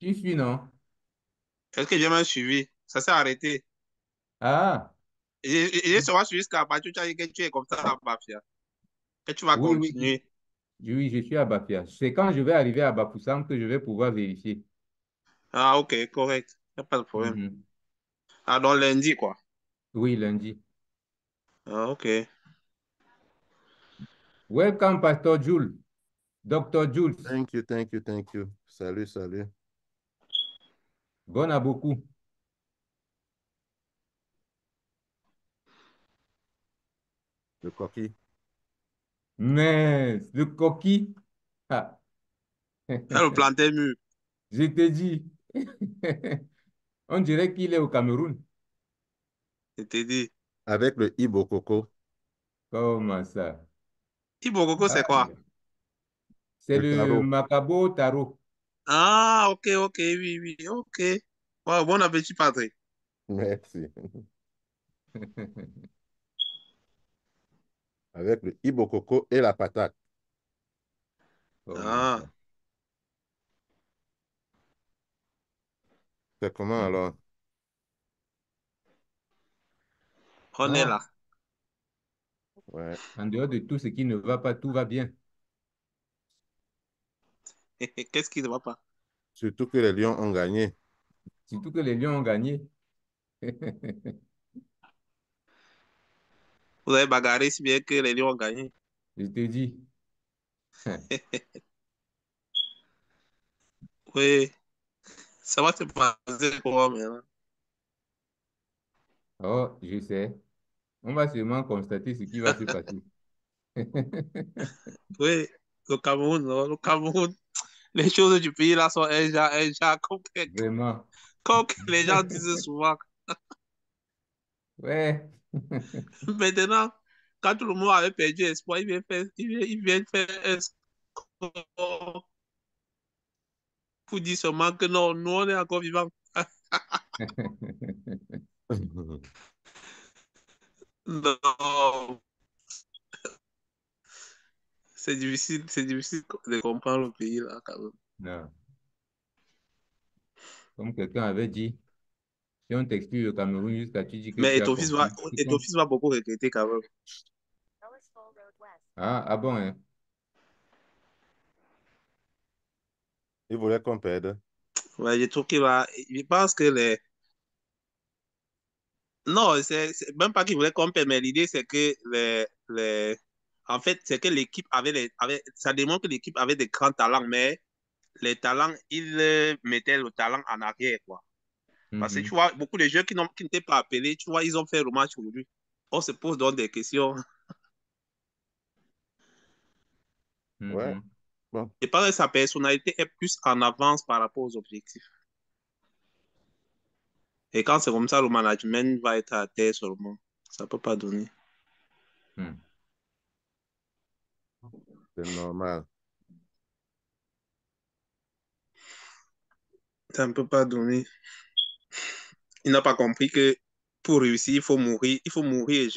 Tu suis, non? Est-ce que j'ai même suivi? Ça s'est arrêté. Ah, J'ai seulement suivi jusqu'à partir tu as dit que tu es comme ça à Bafia, que tu vas oui, oui, continuer. oui, je suis à Bafia. C'est quand je vais arriver à Bafoussam que je vais pouvoir vérifier. Ah, ok, correct. Y a pas de problème. Mhm. Ah, donc lundi, quoi. Oui, lundi. Ah, ok. Welcome, Pastor Jules. Docteur Jules. Thank you, thank you, thank you. Salut, salut. Bon à beaucoup. Le coquille. Mais le coquille, ah, Ah, le plantain mûr, je te dis, on dirait qu'il est au Cameroun. je t'ai dit. Avec le Ibo Coco, Comment ça? Ibokoko, Ah, c'est quoi? c'est le le tarot. Macabo Taro. Ah, ok, ok, oui, oui, ok. Wow, bon appétit, Patrick. Merci. Avec le Ibo Coco et la patate. Comment ça? Ah, C'est comment alors? on est là. Non, Ouais. en dehors de tout ce qui ne va pas, tout va bien. Qu'est-ce qui ne va pas? Surtout que les Lions ont gagné. Surtout que les Lions ont gagné. Vous avez bagarré si bien que les Lions ont gagné. Je te dis. Oui, ça va se passer comment maintenant? Oh, je sais. On va seulement constater ce qui va se passer. Oui, le Cameroun, non, le Cameroun. Les choses du pays là sont un genre Vraiment. comme les gens disent souvent. Ouais. Maintenant, quand tout le monde avait perdu espoir, il vient faire un score pour dire seulement que non, nous on est encore vivants. Non, c'est difficile de comprendre le pays là quand même. Non. Comme quelqu'un avait dit, si on t'explique le Cameroun jusqu'à tu dis que Mais tu as compris. Etofis va beaucoup regretter quand même. Ah, ah bon, hein? Il voulait qu'on perde. Ouais, je trouve qu'il va, je pense que les, non, c'est même pas qu'il voulait qu'on perde, mais l'idée c'est que en fait, c'est que l'équipe ça démontre que l'équipe avait des grands talents, mais les talents, ils mettaient le talent en arrière, quoi. Parce que tu Mhm, vois, beaucoup de joueurs qui n'étaient pas appelés, tu vois, ils ont fait le match aujourd'hui. On se pose donc des questions. Ouais. mhm, Bon, Je pense que sa personnalité est plus en avance par rapport aux objectifs. Et quand c'est comme ça, le management va être à terre seulement. Ça ne peut pas donner. mhm. c'est normal. Ça ne peut pas donner. Il n'a pas compris que pour réussir, il faut mourir. Il faut mourir et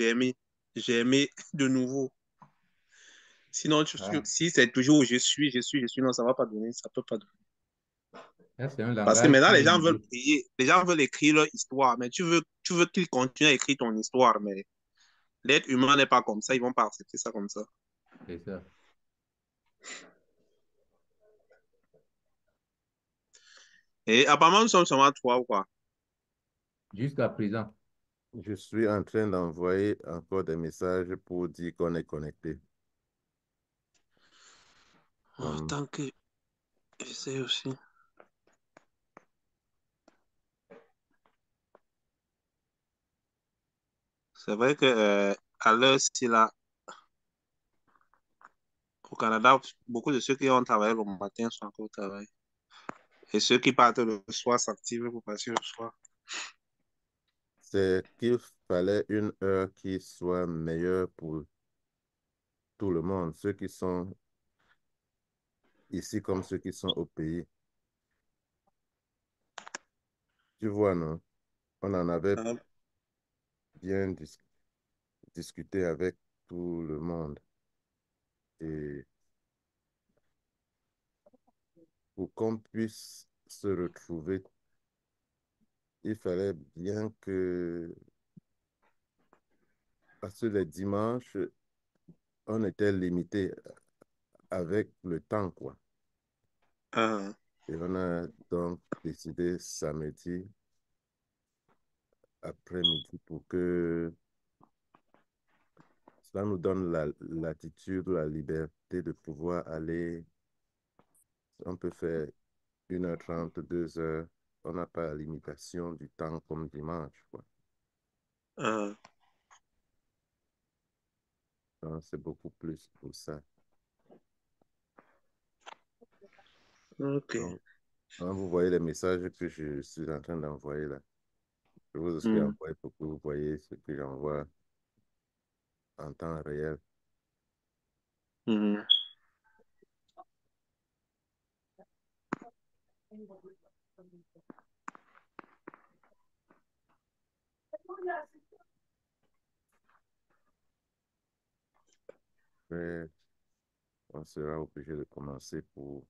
germer de nouveau. Sinon, Ah, si c'est toujours je suis, non, ça ne va pas donner. Ça ne peut pas donner. ça, c'est un Parce que langage maintenant, qui les est gens veulent lié. crier, les gens veulent écrire leur histoire, mais tu veux qu'ils continuent à écrire ton histoire, mais l'être humain n'est pas comme ça, ils vont pas accepter ça comme ça. C'est ça. Et apparemment, nous sommes seulement trois ou quoi. Jusqu'à présent. Je suis en train d'envoyer encore des messages pour dire qu'on est connecté. Comme Tant que j'essaie aussi. C'est vrai que à l'heure, si là, au Canada, beaucoup de ceux qui ont travaillé le matin sont encore au travail. Et ceux qui partent le soir s'activent pour passer le soir. c'est qu'il fallait une heure qui soit meilleure pour tout le monde, ceux qui sont ici comme ceux qui sont au pays. Tu vois, non? On en avait Ah, bien discuté avec tout le monde. Et pour qu'on puisse se retrouver, il fallait bien que, parce que les dimanches, on était limité avec le temps, quoi. Ah, Et on a donc décidé samedi après-midi pour que cela nous donne la latitude, la liberté de pouvoir aller. On peut faire 1h30, 2 heures. On n'a pas la limitation du temps comme dimanche, quoi. ah, Donc, c'est beaucoup plus pour ça. ok. Donc, quand vous voyez les messages que je suis en train d'envoyer là, je vous aussi Hmm, envoyer pour que vous voyez ce que j'envoie en temps réel. hmm. Mais on sera obligé de commencer pour...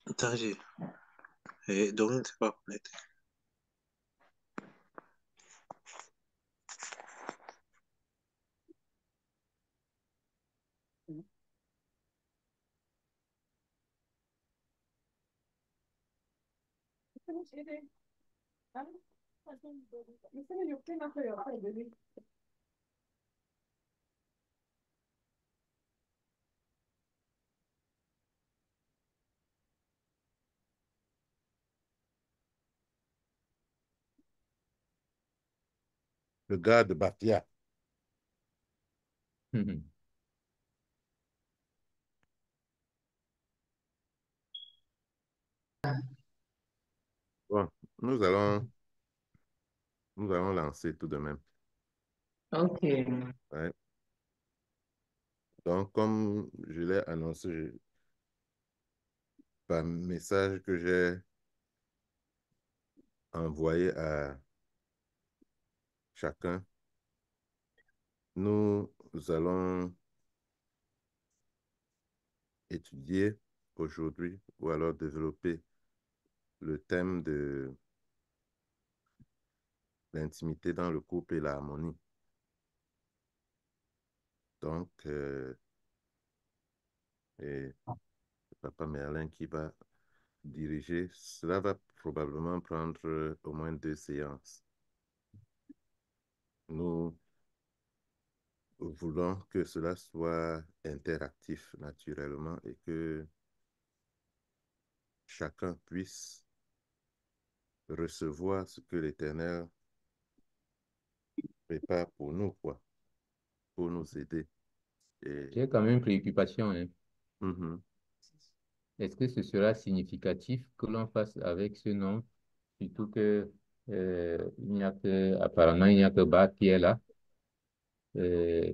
Attends, donc, c'est pas connecté. Le gars de Batia. Mhm. Bon, nous allons lancer tout de même. Ok. Ouais. Donc, comme je l'ai annoncé par message que j'ai envoyé à chacun, nous allons étudier aujourd'hui ou alors développer le thème de l'intimité dans le couple et l'harmonie. Donc, et Papa Merlin qui va diriger, cela va probablement prendre au moins 2 séances. Nous voulons que cela soit interactif naturellement et que chacun puisse recevoir ce que l'Éternel prépare pour nous, quoi, pour nous aider. Et, J'ai quand même une préoccupation, hein. mhm. Est-ce que ce sera significatif que l'on fasse avec ce nom, surtout que il n'y a que, apparemment, il n'y a que Bach qui est là.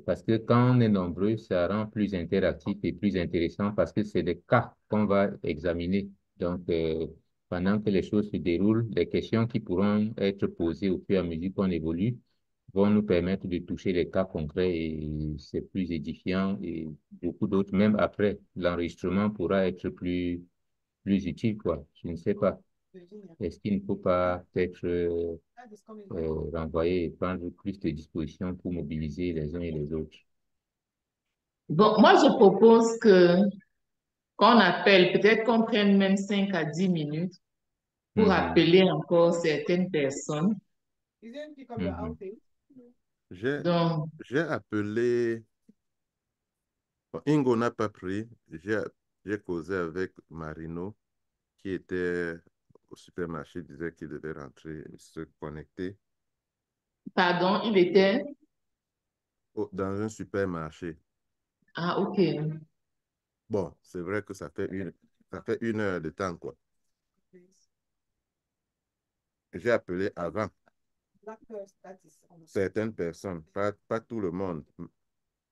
Parce que quand on est nombreux, ça rend plus interactif et plus intéressant parce que c'est des cas qu'on va examiner. Donc, pendant que les choses se déroulent, les questions qui pourront être posées au fur et à mesure qu'on évolue vont nous permettre de toucher les cas concrets et c'est plus édifiant et beaucoup d'autres, même après, l'enregistrement pourra être plus utile, quoi. Je ne sais pas. Est-ce qu'il ne faut pas peut-être renvoyer et prendre plus de dispositions pour mobiliser les uns et les autres? Bon, moi, je propose que qu'on appelle, peut-être qu'on prenne même 5 à 10 minutes pour Mhm, appeler encore certaines personnes. mhm. J'ai Donc, j'ai appelé, bon, Ingo n'a pas pris, j'ai causé avec Marino qui était au supermarché, il disait qu'il devait rentrer et se connecter pardon, il était... dans un supermarché. Ah, ok. Bon, c'est vrai que ça fait 1 heure de temps, quoi. J'ai appelé avant certaines personnes, pas tout le monde,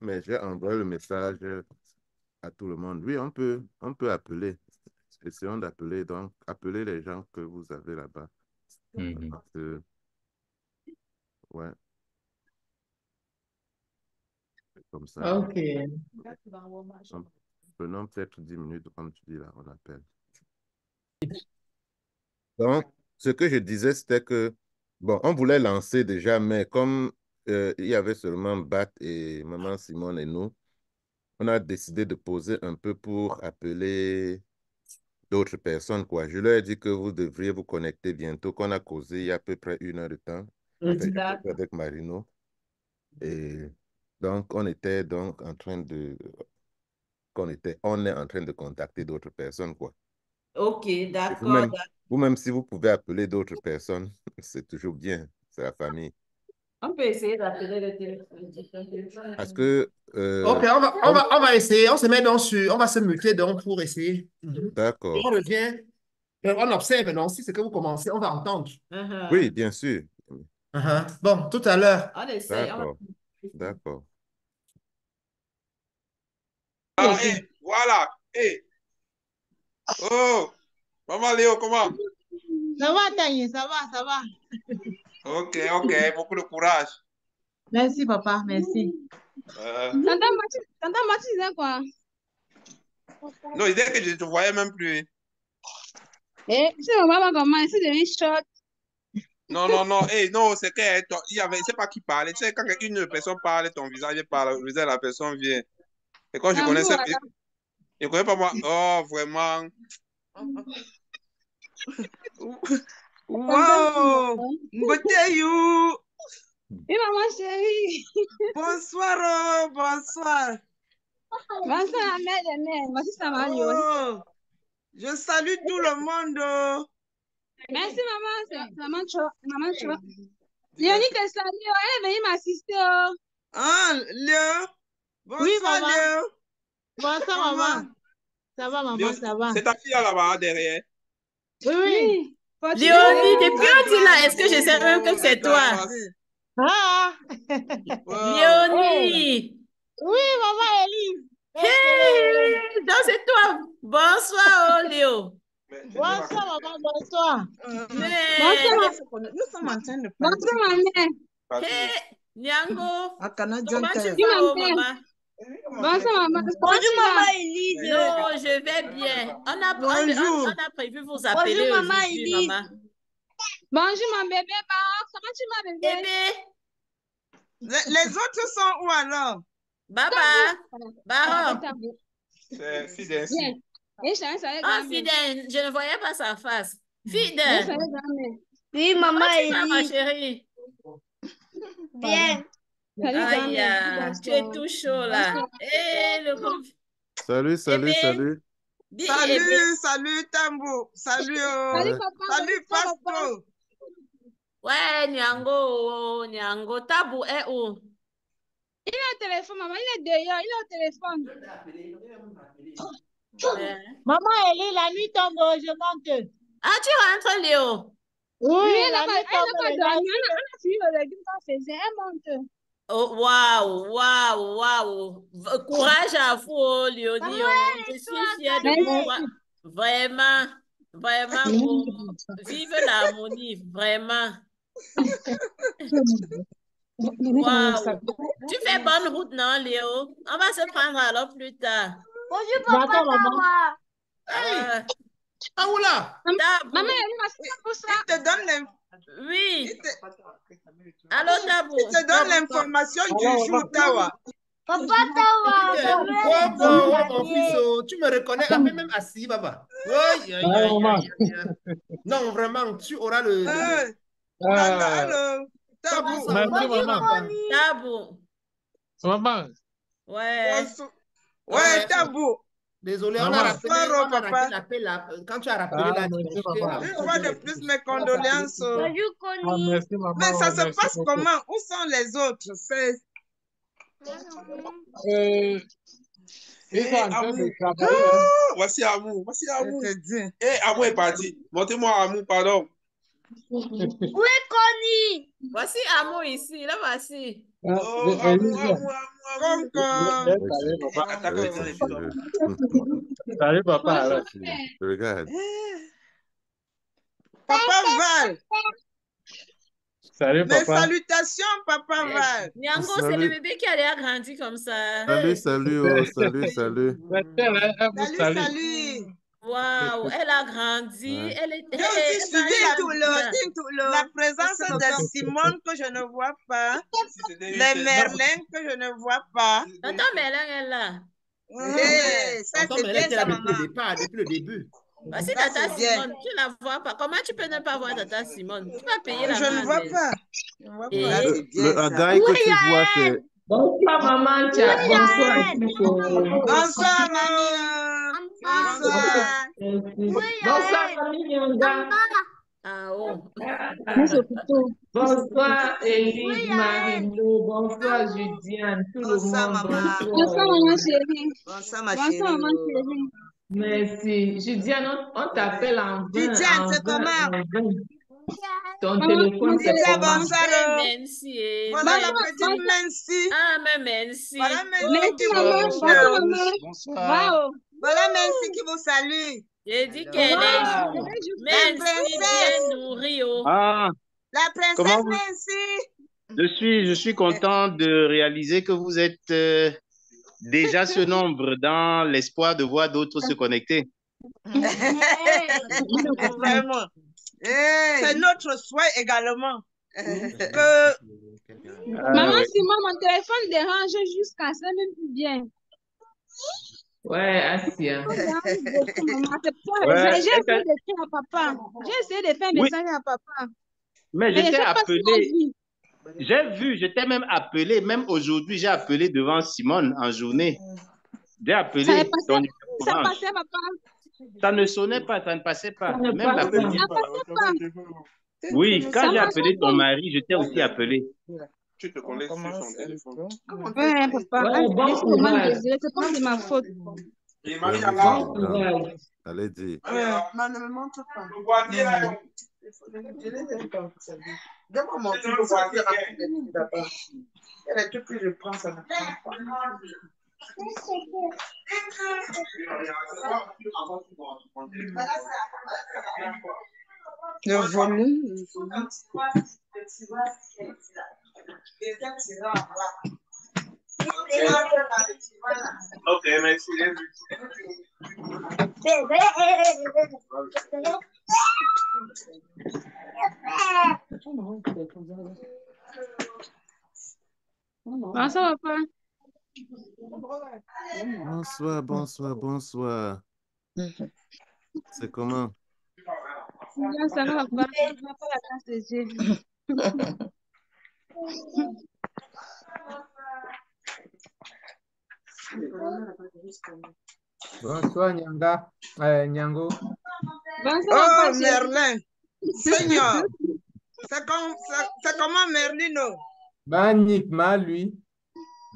mais j'ai envoyé le message à tout le monde. Oui, on peut appeler. Essayons d'appeler, donc appelez les gens que vous avez là-bas. Mhm. Parce que, ouais. Comme ça. OK. Donc, prenons peut-être 10 minutes, comme tu dis là, on appelle. Donc, ce que je disais, c'était que, bon, on voulait lancer déjà, mais comme il y avait seulement Bat et Maman Simone et nous, on a décidé de poser un peu pour appeler d'autres personnes, quoi. Je leur ai dit que vous devriez vous connecter bientôt, qu'on a causé il y a à peu près 1 heure de temps avec Marino. Et donc, on était donc en train de... on est en train de contacter d'autres personnes, quoi. Ok, Et d'accord. vous-même, si vous pouvez appeler d'autres personnes, c'est toujours bien, c'est la famille. On peut essayer d'appeler le téléphone. Parce que... Ok, on va essayer. On se met donc sur... On va se muter donc pour essayer. Et D'accord. on revient. On observe, non? Si c'est que vous commencez, on va entendre. Oui, bien sûr. Bon, tout à l'heure. On essaye. D'accord. D'accord. Ah, voilà. Oh, maman Léo, comment? Ça va, Taïe, ça va, ça va. Ok, beaucoup de courage. Merci, papa, merci. Tanta Mathis, disait quoi? Non, il disait que je ne te voyais même plus. C'est maman comment? C'est devenu short. Non, c'est qu'il y avait, je sais pas qui parlait. Tu sais, quand une personne parle, ton visage parle, le visage de la personne vient. Et quand je connaissais, je ne connais pas moi. Oh, vraiment. Wow! Ngoteyou! Et maman chérie. Bonsoir, bonsoir. Bonsoir, la mère des mères. Voici ça, maman. Je salue tout le monde. Merci, maman. C'est maman Cho. Maman Cho. Léonie te salue. Elle est venue m'assister. Ah, Léo. Bonsoir, Oui, maman. Léo. Bonsoir, maman. Ça va, maman, ça va. C'est ta fille là-bas, derrière. Oui. Léonie, depuis où tu l'as? Est-ce que je sais même que c'est toi? Ah! Léonie! Oui, maman Elise. Hey! Donc c'est toi. Bonsoir, oh, Léo. Bonsoir, maman, bonsoir. Bonsoir. Nous sommes en train de parler. Bonsoir, ma mère. Hey, Nyango. Comment tu Oui, vas, oh, ma mère. maman? Bonsoir, maman. Bonjour, maman Elise. Non, je vais bien. On a prévu vous appeler aujourd'hui, maman. Bonjour, mon bébé. Comment tu vas, bébé? Bébé. Les autres sont où alors? Baba. C'est Fidèle. Ah, Fidèle, je ne voyais pas sa face. Fidèle. Oui, maman Elise. Ma chérie. Bien. Aïe, tu es tout chaud là. Salut. Salut, Tambo. Salut, Salut, Pasto. Ouais, Nyango, Tabou est où? Il est au téléphone, maman, il est dehors, il est au téléphone. Maman, elle est la nuit tombe, je monte. Ah, tu rentres, Léo? Oui, elle n'a pas dormi, on a fini le légume qu'on faisait, elle monte. Oh, waouh. Courage à vous, Léonie. Je suis fière de vous. Vraiment. Vive l'harmonie, vraiment. Waouh. Tu fais bonne route, non, Léo? On va se prendre alors plus tard. Bonjour, papa. Ah, oula! Maman, elle m'a fait pour ça. Il te donne l'information. Oui. Allô, Tabou. Il te donne l'information du jour, Tawa. Papa, Tawa. Mon fils, tu me reconnais même assis, papa. Oui. Non, vraiment, tu auras le... Allô. Tabou. Tabou. Maman. Ouais. Ouais, Tabou. Désolé, on a raté l'appel là. Quand tu as rappelé là, une fois de plus, mes condoléances. Merci, maman. Mais ça se passe comment? Où sont les autres? Ils sont en train de travailler. Voici Amou. Amou est parti. Montez-moi Amou, pardon. Où est Connie? Voici Amou ici, là voici. Amou. Salut, papa. Regarde. Papa Val. Salut, Mes papa. salutations, papa Val. Nyango, c'est le Salut, bébé qui allait grandir comme ça. salut, salut, oh, salut, salut. Elle vous Salut, salue. salut. Waouh, elle a grandi. Ouais. Elle est, J'ai aussi elle suivi parle la présence de Simone que je ne vois pas, les Merlin que je ne vois pas. Tonton Merlin est là. Ça Tonton c'est Merlin bien était ça, là depuis le maman. départ, depuis le début. Voici Ça, Tata c'est bien. Simone, tu ne la vois pas. Comment tu peux ne pas voir Tata Simone? Tu vas payer la Je ne vois main. pas. Je ne vois pas. Et Ça c'est bien Le ça. Agaï que tu vois, c'est... Bonsoir, maman. Bonsoir, Chico. Bonsoir, maman. Bonsoir. Bonsoir, famille Nyanga. ah oh. Bonsoir, Élise, Marino. Bonsoir, Judiane, tout le Bonsoir, monde. maman. Bonsoir, maman chérie. Bonsoir, ma Bonsoir, chérie. maman chérie. Merci. Judiane, on t'appelle en vain, Judiane, c'est comment? en vain. Ton Maman, téléphone, c'est Judiane, comment? bonsoir. Merci. Voilà la Bonsoir, petite Nancy. Ah, mais merci. Voilà merci Nancy qui maman. vous Bonsoir, salue. maman. Bonsoir. Wow. Voilà Nancy qui vous salue. J'ai dit Alors. qu'elle est Wow. merci, princesse. bien nourrie. Oh. Ah, La princesse comment vous... Nancy. Je suis content de réaliser que vous êtes déjà ce nombre dans l'espoir de voir d'autres se connecter. Vraiment. C'est notre souhait également. Que... Maman, oui. si moi, mon téléphone dérange jusqu'à ça, même plus bien. Ouais, Asia. C'est pourquoi Ouais, j'ai essayé d'écrire à papa. J'ai essayé de faire un oui, message à papa. mais Mais je je t'ai sais pas s'il a appelé, vu. j'ai vu, je t'ai même appelé, même aujourd'hui, j'ai appelé devant Simone en journée. J'ai Ça appelé ton numéro ça orange. passait, papa. Ça ne sonnait pas, ça ne passait Ça pas. ne Même passe la pas. petite. Ça passait pas. Oui, Ça quand j'ai marchait appelé ton pas. mari, je t'ai aussi appelé. Tu te connectes sur son téléphone. Ouais, papa. Ouais, bon Je suis vraiment courage. désolée. C'est pas de ma faute. Et Prenez Marie, ça Bon dedans. courage. Allez-y. Non, ne me montre pas. le boîtier là. Donne-moi mon petit boîtier d'abord. Il y a des trucs que je prends, ça ne prend pas. Le volume. Ok, merci. Bonsoir, papa. Bonsoir, bonsoir, bonsoir. C'est comment? Bien, ça va, papa. Je n'ai pas la grâce de Dieu. Bonsoir, Nyanga. Nyango. Bonsoir, Oh, papa, chérie. Merlin. Seigneur. C'est comment Merlino? Magnifiquement, lui.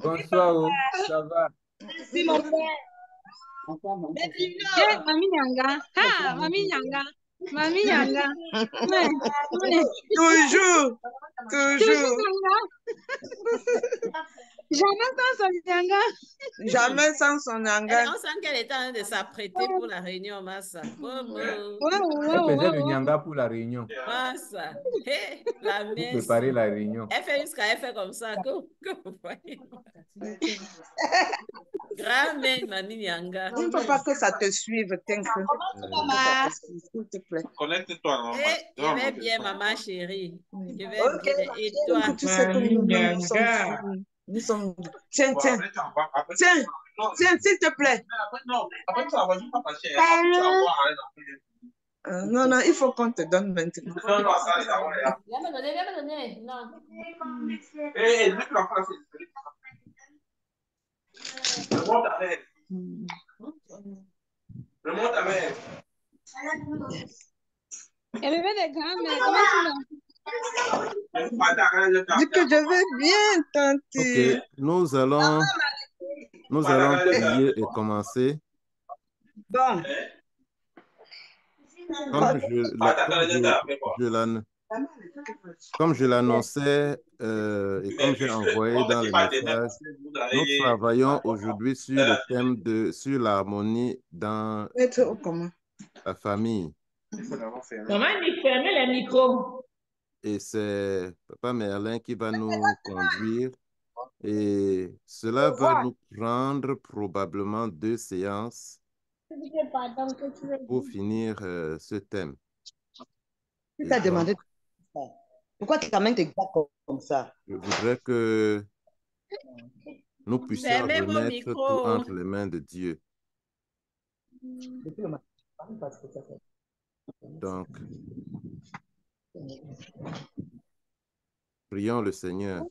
Bonsoir, oh. Ça va? Si, mon père. Mamie Nyanga. Ah, Mamie Nyanga. Mamie Nyanga. Ouais. Ouais. Toujours. Toujours Nyanga. Jamais sans son Nyanga. Jamais sans son Nyanga. On sent qu'elle est en train de s'apprêter pour la réunion, Massa. Bobo. Elle faisait le Nyanga pour la réunion. Massa. Hey, la Pour messe. préparer la réunion. Elle fait jusqu'à elle fait comme ça. Que vous voyez. Grand-mère, Mamie Nyanga. Il ne faut pas que ça te suive, t'inquiète. S'il te plaît. Connecte-toi, non? Je vais bien, maman chérie. Je vais Ok. bien. Et toi? Tu sais que nous sommes suivis. Nous sommes... Tiens, tiens. Tiens, tiens, s'il te plaît. Après, ça va juste pas passer. Tu vas voir, hein. Non, non, il faut qu'on te donne maintenant. Non, non, ça, ça va. Viens me donner, viens me donner. Non. Eh, dis la place. Remonte ta main. Remonte ta main. Et bébé de grand-mère, comment tu vas? Dis que je vais bien, tante. Ok, nous allons prier et commencer. Bon. Comme je l'annonçais et comme j'ai envoyé dans le message, nous travaillons aujourd'hui sur le thème sur l'harmonie dans la famille. Maman, il fermez les micros. et c'est Papa Merlin qui va nous conduire. Et cela va nous prendre probablement 2 séances pour finir ce thème. Tu t'as demandé ça. Pourquoi ta main te garde comme ça? Je voudrais que nous puissions Fermez vos remettre tout micros. entre les mains de Dieu. Donc, prions le Seigneur.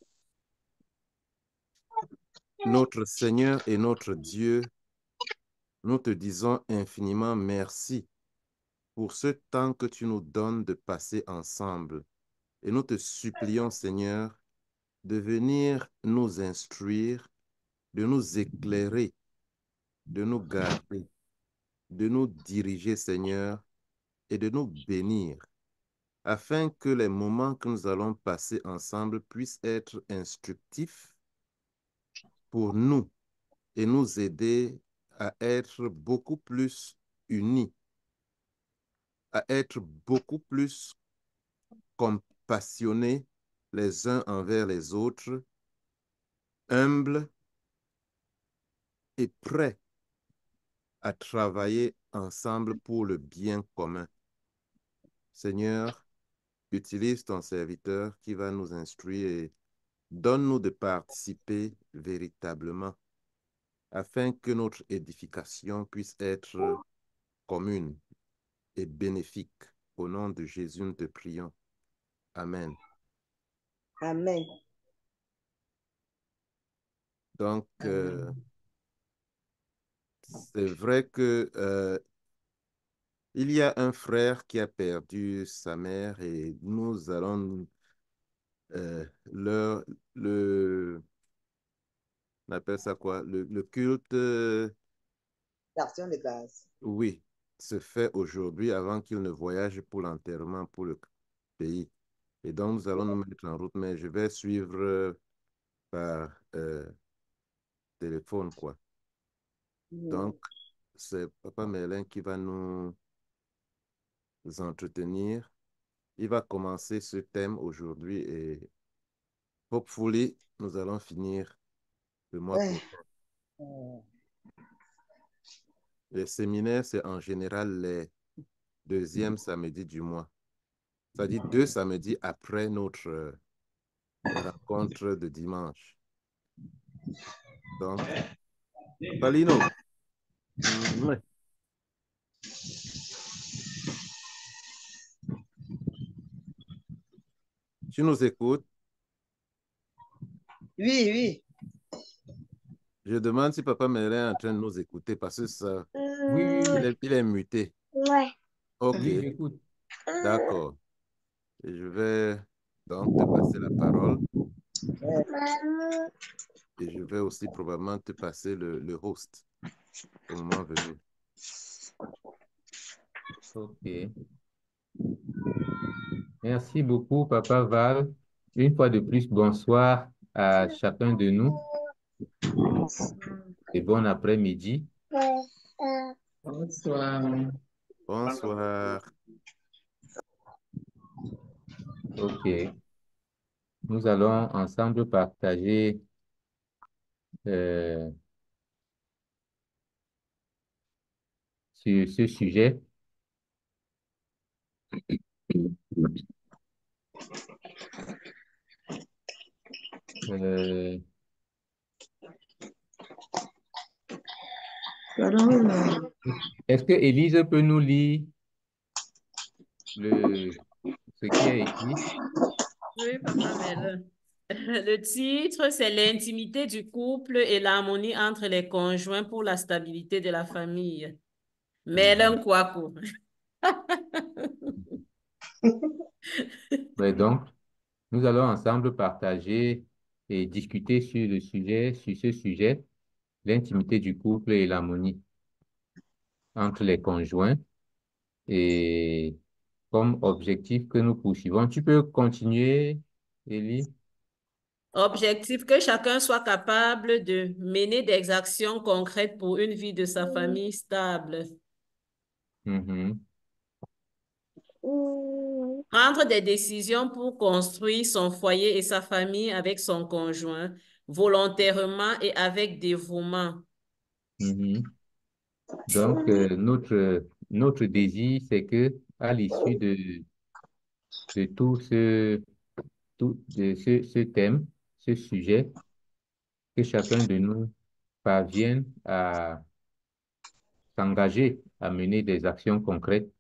Notre Seigneur et notre Dieu, nous te disons infiniment merci pour ce temps que tu nous donnes de passer ensemble. Et nous te supplions, Seigneur, de venir nous instruire, de nous éclairer, de nous garder, de nous diriger, Seigneur, et de nous bénir, afin que les moments que nous allons passer ensemble puissent être instructifs pour nous et nous aider à être beaucoup plus unis, à être beaucoup plus compassionnés les uns envers les autres, humbles et prêts à travailler ensemble pour le bien commun. Seigneur, utilise ton serviteur qui va nous instruire et donne-nous de participer véritablement afin que notre édification puisse être commune et bénéfique. Au nom de Jésus, nous te prions. Amen. Amen. Donc, c'est vrai que il y a un frère qui a perdu sa mère et nous allons on appelle ça quoi? Le culte, L'action de grâce. oui, se fait aujourd'hui avant qu'il ne voyage pour l'enterrement pour le pays. Et donc, nous allons nous mettre en route, mais je vais suivre par téléphone, quoi. Donc, c'est Papa Merlin qui va nous entretenir. Il va commencer ce thème aujourd'hui et hopefully, nous allons finir le mois prochain. Les séminaires, c'est en général les deuxièmes samedis du mois. C'est-à-dire 2 samedis après notre rencontre de dimanche. Donc, Palino, ouais. Tu nous écoutes? Oui, oui. Je demande si Papa Merlin est en train de nous écouter parce que ça, Oui, oui. il est muté. Ouais. OK. Oui, j'écoute. D'accord. Et je vais donc te passer la parole. Et je vais aussi probablement te passer le host au moment venu. OK. Merci beaucoup, Papa Val. Une fois de plus, bonsoir à chacun de nous et bon après-midi. Bonsoir. Bonsoir. OK. Nous allons ensemble partager sur ce sujet. Est-ce que Élise peut nous lire ce qui est écrit? Oui, Papa Merlin. Le titre, c'est l'intimité du couple et l'harmonie entre les conjoints pour la stabilité de la famille. Merlin Kouakou. Ouais, donc, nous allons ensemble partager et discuter sur ce sujet, l'intimité du couple et l'harmonie entre les conjoints et comme objectif que nous poursuivons. Tu peux continuer, Élie? Objectif que chacun soit capable de mener des actions concrètes pour une vie de sa famille stable. Prendre des décisions pour construire son foyer et sa famille avec son conjoint, volontairement et avec dévouement. Mhm. Donc, notre désir, c'est que à l'issue de ce thème, ce sujet, que chacun de nous parvienne à s'engager à mener des actions concrètes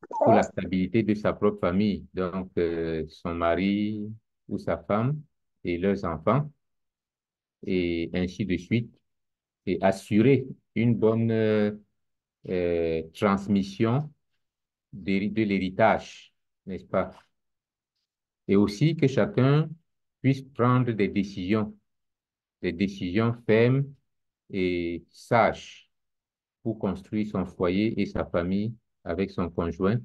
pour la stabilité de sa propre famille, donc son mari ou sa femme et leurs enfants, et ainsi de suite, et assurer une bonne transmission de l'héritage, n'est-ce pas? Et aussi que chacun puisse prendre des décisions fermes et sages pour construire son foyer et sa famille avec son conjoint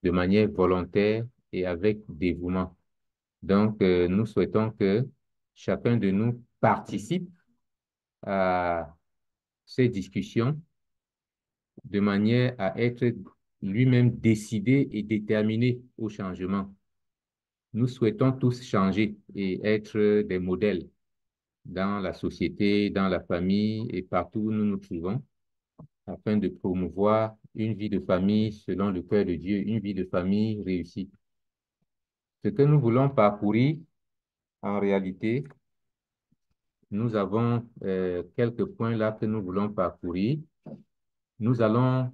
de manière volontaire et avec dévouement. Donc, nous souhaitons que chacun de nous participe à ces discussions de manière à être lui-même décidé et déterminé au changement. Nous souhaitons tous changer et être des modèles dans la société, dans la famille et partout où nous nous trouvons, afin de promouvoir une vie de famille selon le cœur de Dieu, une vie de famille réussie. Ce que nous voulons parcourir, en réalité, nous avons quelques points là que nous voulons parcourir. Nous allons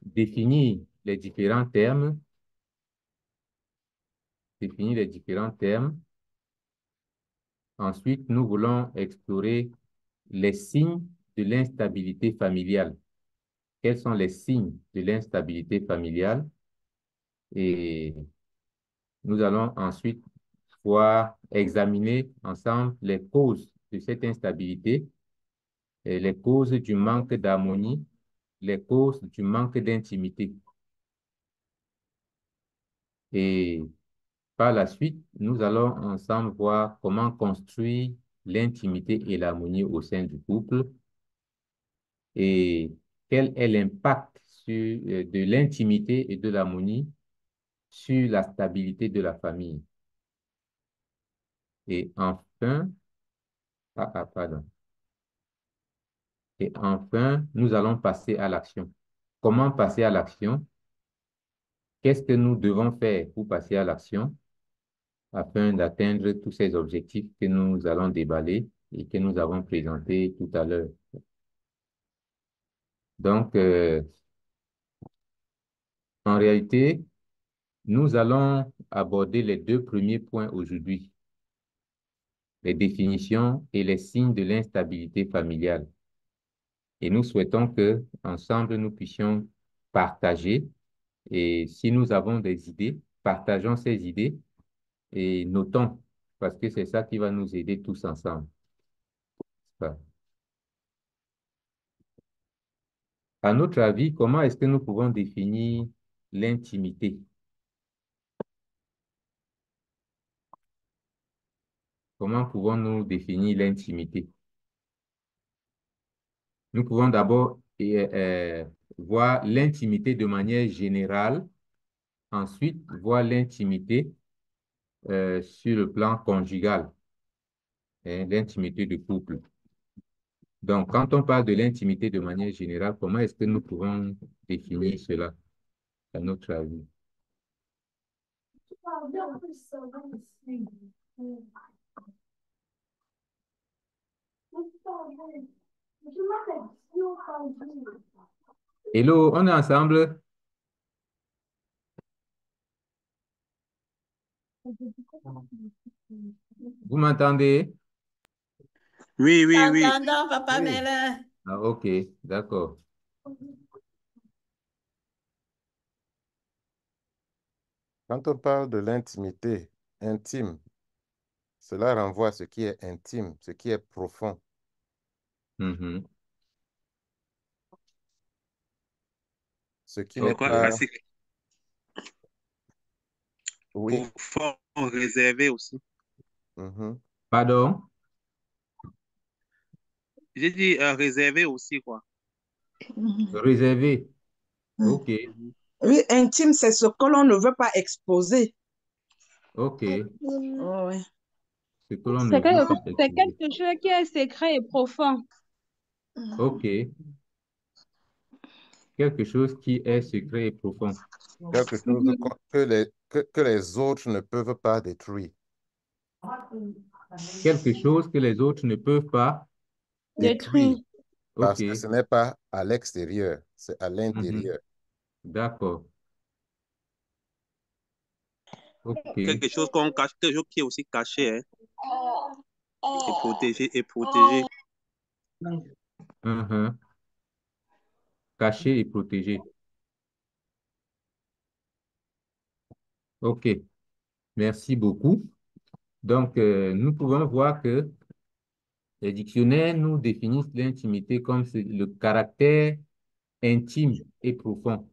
définir les différents termes, Ensuite, nous voulons explorer les signes de l'instabilité familiale. Quels sont les signes de l'instabilité familiale? Et nous allons ensuite examiner ensemble les causes de cette instabilité, et les causes du manque d'harmonie, les causes du manque d'intimité. Et par la suite, nous allons ensemble voir comment construire l'intimité et l'harmonie au sein du couple et quel est l'impact de l'intimité et de l'harmonie sur la stabilité de la famille. Et enfin, pardon. Et enfin, nous allons passer à l'action. Comment passer à l'action? Qu'est-ce que nous devons faire pour passer à l'action afin d'atteindre tous ces objectifs que nous allons déballer et que nous avons présentés tout à l'heure? Donc, en réalité, nous allons aborder les deux premiers points aujourd'hui, les définitions et les signes de l'instabilité familiale. Et nous souhaitons que, ensemble, nous puissions partager. Et si nous avons des idées, partageons ces idées et notons, parce que c'est ça qui va nous aider tous ensemble. Voilà. À notre avis, comment est-ce que nous pouvons définir l'intimité? Comment pouvons-nous définir l'intimité? Nous pouvons d'abord voir l'intimité de manière générale, ensuite voir l'intimité sur le plan conjugal, l'intimité de couple. Donc, quand on parle de l'intimité de manière générale, comment est-ce que nous pouvons définir cela, à notre avis? Hello, on est ensemble? Vous m'entendez? Oui, oui, oui. T'entendons, Papa Oui. Mele. Ah, ok, d'accord. Quand on parle de l'intimité intime, cela renvoie à ce qui est intime, ce qui est profond. Mhm. Ce qui Je n'est crois pas... que c'est Oui. profond, réservé aussi. Mhm. Pardon? J'ai dit réservé aussi, quoi. Réservé. Ok. Oui, intime, c'est ce que l'on ne veut pas exposer. Ok. Oh, ouais. Ce que l'on ne veut pas C'est exposer. quelque chose qui est secret et profond. Ok. Quelque chose qui est secret et profond. Quelque chose que les autres ne peuvent pas détruire. Quelque chose que les autres ne peuvent pas Détruire. détruire. Parce Ok. que ce n'est pas à l'extérieur, c'est à Mhm. l'intérieur. D'accord. Ok. Quelque chose qu'on cache, quelque chose qui est aussi caché, hein, et protégé, et protégé. Mhm. Caché et protégé. Ok. Merci beaucoup. Donc, nous pouvons voir que les dictionnaires nous définissent l'intimité comme le caractère intime et profond,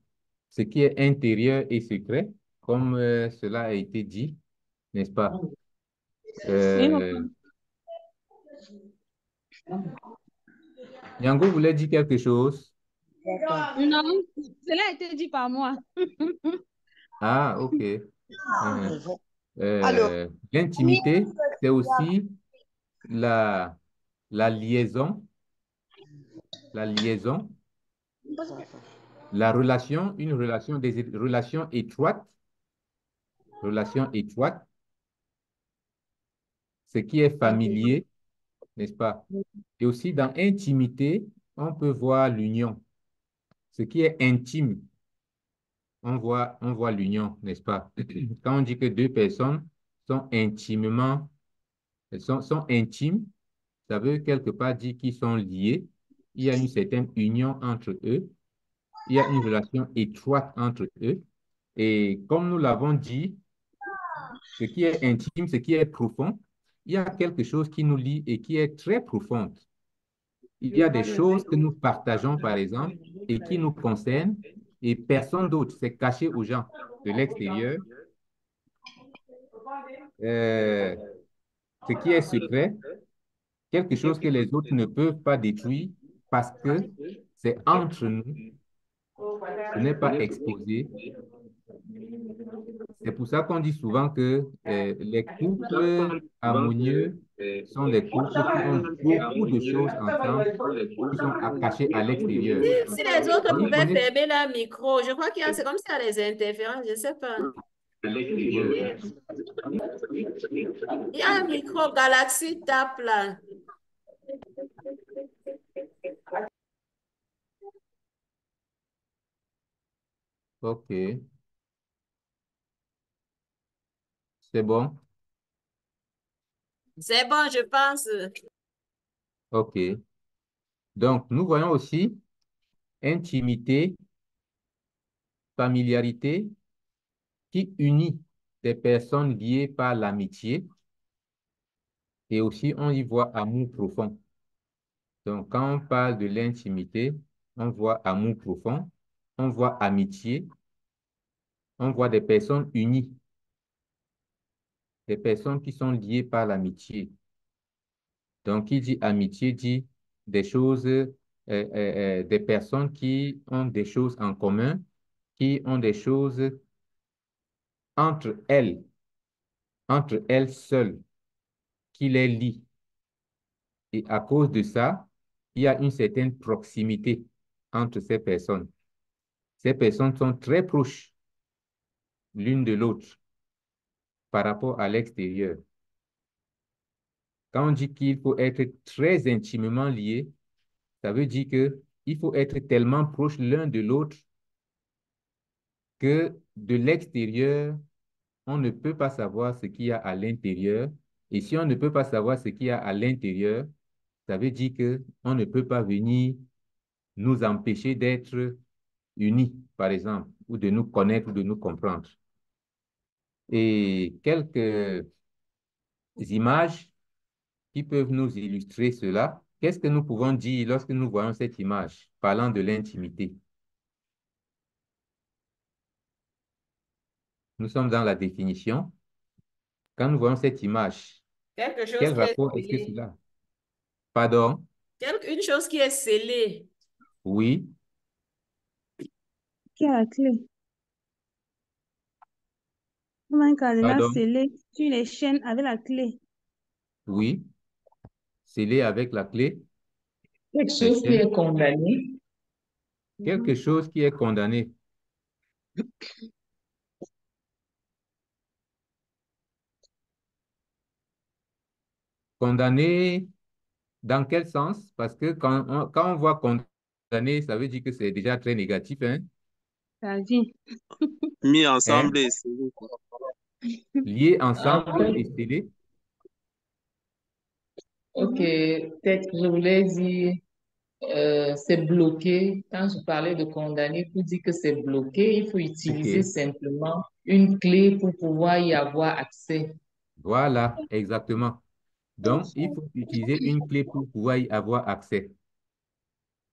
ce qui est intérieur et secret, comme cela a été dit, n'est-ce pas? Oui, Euh, Nyango voulait dire quelque chose. non, cela a été dit par moi. Ah, ok. Mhm. Alors, L'intimité, c'est aussi la, la liaison, la liaison, la relation, une relation, des relations étroites, ce qui est familier, n'est-ce pas? Et aussi dans intimité, on peut voir l'union. Ce qui est intime, on voit l'union, n'est-ce pas? Quand on dit que deux personnes sont intimement, sont intimes, ça veut quelque part dire qu'ils sont liés. Il y a une certaine union entre eux. Il y a une relation étroite entre eux. Et comme nous l'avons dit, ce qui est intime, ce qui est profond, il y a quelque chose qui nous lie et qui est très profond. Il y a des choses que nous partageons, par exemple, et qui nous concernent, et personne d'autre. C'est caché aux gens de l'extérieur. Euh, Ce qui est secret, quelque chose que les autres ne peuvent pas détruire parce que c'est entre nous, ce n'est pas exposé. C'est pour ça qu'on dit souvent que les couples harmonieux sont des couples qui ont beaucoup de choses ensemble, qui sont cachées à l'extérieur. Si les autres Vous pouvaient connaissez. fermer leur micro, je crois c'est comme s'il y a des interférences, je ne sais pas. Il y a un micro Galaxy Tab là. Ok, c'est bon. C'est bon, je pense. Ok. Donc, nous voyons aussi intimité, familiarité qui unit des personnes liées par l'amitié et aussi on y voit amour profond. Donc, quand on parle de l'intimité, on voit amour profond, on voit amitié, on voit des personnes unies, des personnes qui sont liées par l'amitié. Donc, qui dit amitié dit des choses, des personnes qui ont des choses en commun, qui ont des choses entre elles seules, qui les lient. Et à cause de ça, il y a une certaine proximité entre ces personnes. Ces personnes sont très proches l'une de l'autre par rapport à l'extérieur. Quand on dit qu'il faut être très intimement lié, ça veut dire qu'il faut être tellement proche l'un de l'autre que de l'extérieur, on ne peut pas savoir ce qu'il y a à l'intérieur. Et si on ne peut pas savoir ce qu'il y a à l'intérieur, ça veut dire qu'on ne peut pas venir nous empêcher d'être unis, par exemple, ou de nous connaître ou de nous comprendre. Et quelques images qui peuvent nous illustrer cela. Qu'est-ce que nous pouvons dire lorsque nous voyons cette image parlant de l'intimité? Nous sommes dans la définition. Quand nous voyons cette image, Quelque chose quel qui est rapport est-ce que scellé. cela? Pardon? Une chose qui est scellée. Oui. Qui a la clé? Comme un cadenas Pardon? scellé sur les chaînes avec la clé. Oui, scellé avec la clé, Quelque les chose qui chaînes, est condamné. quelque chose qui est condamné. Condamné dans quel sens? Parce que quand on voit condamné, ça veut dire que c'est déjà très négatif, hein? Ça dit. Mis Hein? ensemble et scellé, quoi. Lié En ensemble fait, et scellé. ok, peut-être que je voulais dire, c'est bloqué. Quand je parlais de condamné, pour dire que c'est bloqué, il faut utiliser OK. simplement une clé pour pouvoir y avoir accès. Voilà, exactement. Donc, il faut utiliser une clé pour pouvoir y avoir accès.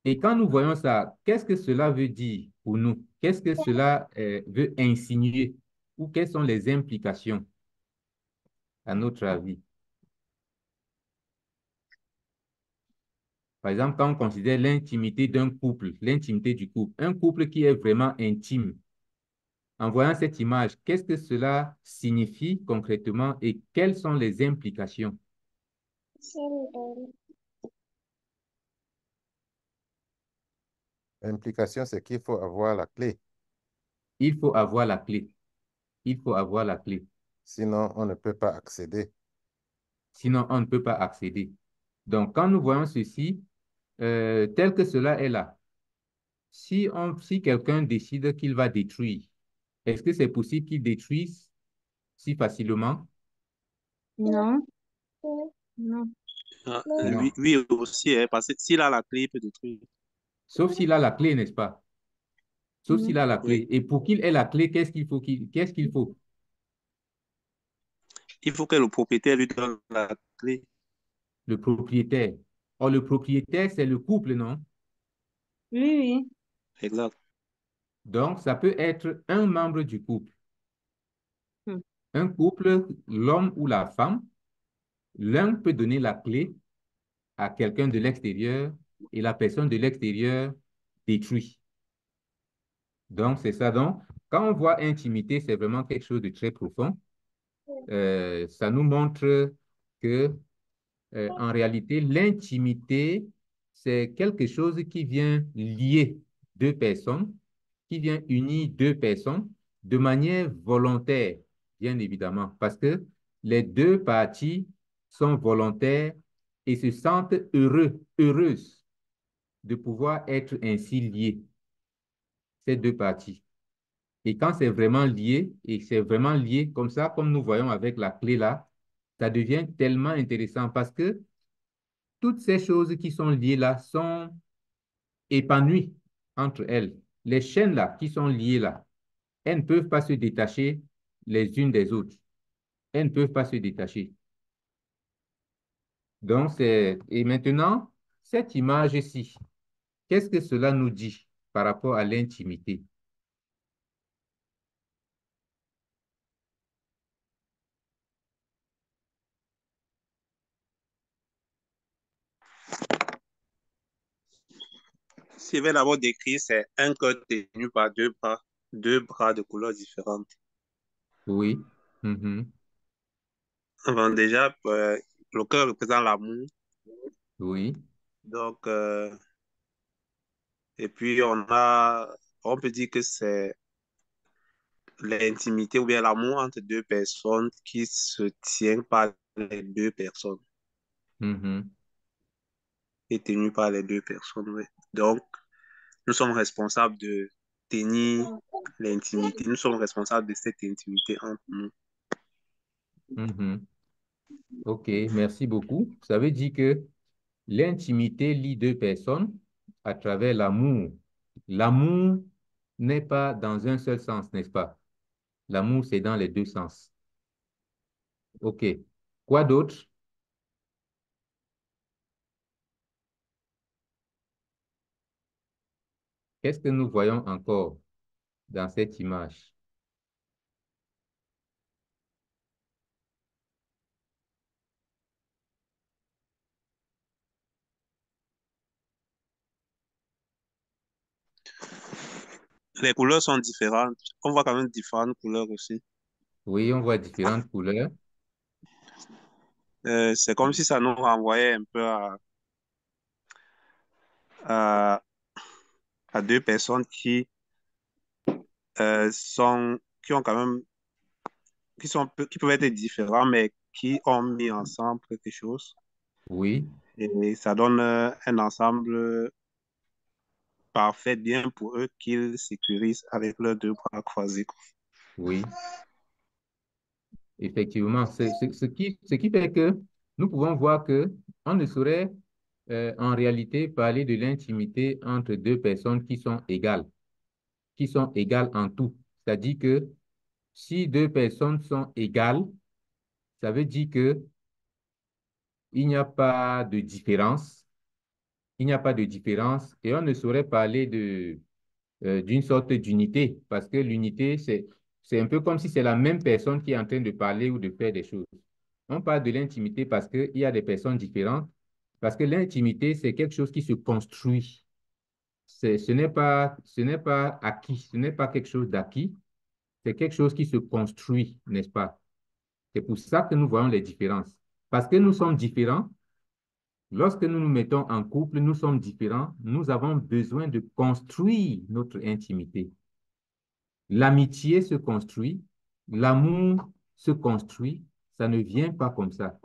Et quand nous voyons ça, qu'est-ce que cela veut dire pour nous? Qu'est-ce que cela veut insinuer? Ou quelles sont les implications, à notre avis? Par exemple, quand on considère l'intimité d'un couple, l'intimité du couple, un couple qui est vraiment intime, en voyant cette image, qu'est-ce que cela signifie concrètement et quelles sont les implications? L'implication, c'est qu'il faut avoir la clé. Il faut avoir la clé. Il faut avoir la clé. Sinon, on ne peut pas accéder. Sinon, on ne peut pas accéder. Donc, quand nous voyons ceci, tel que cela est là, si quelqu'un décide qu'il va détruire, est-ce que c'est possible qu'il détruise si facilement? Non, non. Ah, Non. lui aussi, hein, parce que s'il a la clé, il peut détruire. Sauf s'il a la clé, n'est-ce pas? Sauf Mm. s'il a la Oui. clé. Et pour qu'il ait la clé, qu'est-ce qu'il faut? Il faut que le propriétaire lui donne la clé. Le propriétaire. Or, le propriétaire, c'est le couple, non? Oui, oui. Exact. Donc, ça peut être un membre du couple. Mm. Un couple, l'homme ou la femme, l'un peut donner la clé à quelqu'un de l'extérieur et la personne de l'extérieur détruit. Donc, c'est ça. Donc, quand on voit intimité, c'est vraiment quelque chose de très profond. Ça nous montre que, en réalité, l'intimité, c'est quelque chose qui vient lier deux personnes, qui vient unir deux personnes de manière volontaire, bien évidemment, parce que les deux parties sont volontaires et se sentent heureuses de pouvoir être ainsi liées, ces deux parties. Et quand c'est vraiment lié, et c'est vraiment lié comme ça, comme nous voyons avec la clé là, ça devient tellement intéressant parce que toutes ces choses qui sont liées là sont épanouies entre elles. Les chaînes là qui sont liées là, elles ne peuvent pas se détacher les unes des autres. Elles ne peuvent pas se détacher. Donc, et maintenant, cette image-ci, qu'est-ce que cela nous dit par rapport à l'intimité? S'il va d'abord décrire, c'est un cœur tenu par deux bras de couleurs différentes. Oui. Mhm. Enfin, déjà, le cœur représente l'amour. Oui. Donc, et puis on peut dire que c'est l'intimité ou bien l'amour entre deux personnes qui se tient par les deux personnes, Mhm. et tenu par les deux personnes. Oui. Donc, nous sommes responsables de tenir l'intimité. Nous sommes responsables de cette intimité entre nous. Mhm. OK, merci beaucoup. Ça veut dire que l'intimité lie deux personnes à travers l'amour. L'amour n'est pas dans un seul sens, n'est-ce pas? L'amour, c'est dans les deux sens. OK. Quoi d'autre? Qu'est-ce que nous voyons encore dans cette image? Les couleurs sont différentes. On voit quand même différentes couleurs aussi. Oui, on voit différentes couleurs. C'est comme si ça nous renvoyait un peu à, à deux personnes qui ont quand même, qui peuvent être différents, mais qui ont mis ensemble quelque chose. Oui, Et ça donne un ensemble parfait, bien pour eux, qu'ils sécurisent avec leurs deux bras croisés. oui, effectivement. Ce qui fait que nous pouvons voir que on ne saurait en réalité parler de l'intimité entre deux personnes qui sont égales en tout. C'est-à-dire que si deux personnes sont égales, ça veut dire que il n'y a pas de différence. Il n'y a pas de différence et on ne saurait parler d'une sorte d'unité parce que l'unité, c'est un peu comme si c'est la même personne qui est en train de parler ou de faire des choses. On parle de l'intimité parce qu'il y a des personnes différentes, parce que l'intimité, c'est quelque chose qui se construit. Ce n'est pas acquis, ce n'est pas quelque chose d'acquis, c'est quelque chose qui se construit, n'est-ce pas? C'est pour ça que nous voyons les différences. Parce que nous sommes différents, lorsque nous nous mettons en couple, nous sommes différents, nous avons besoin de construire notre intimité. L'amitié se construit, l'amour se construit, ça ne vient pas comme ça.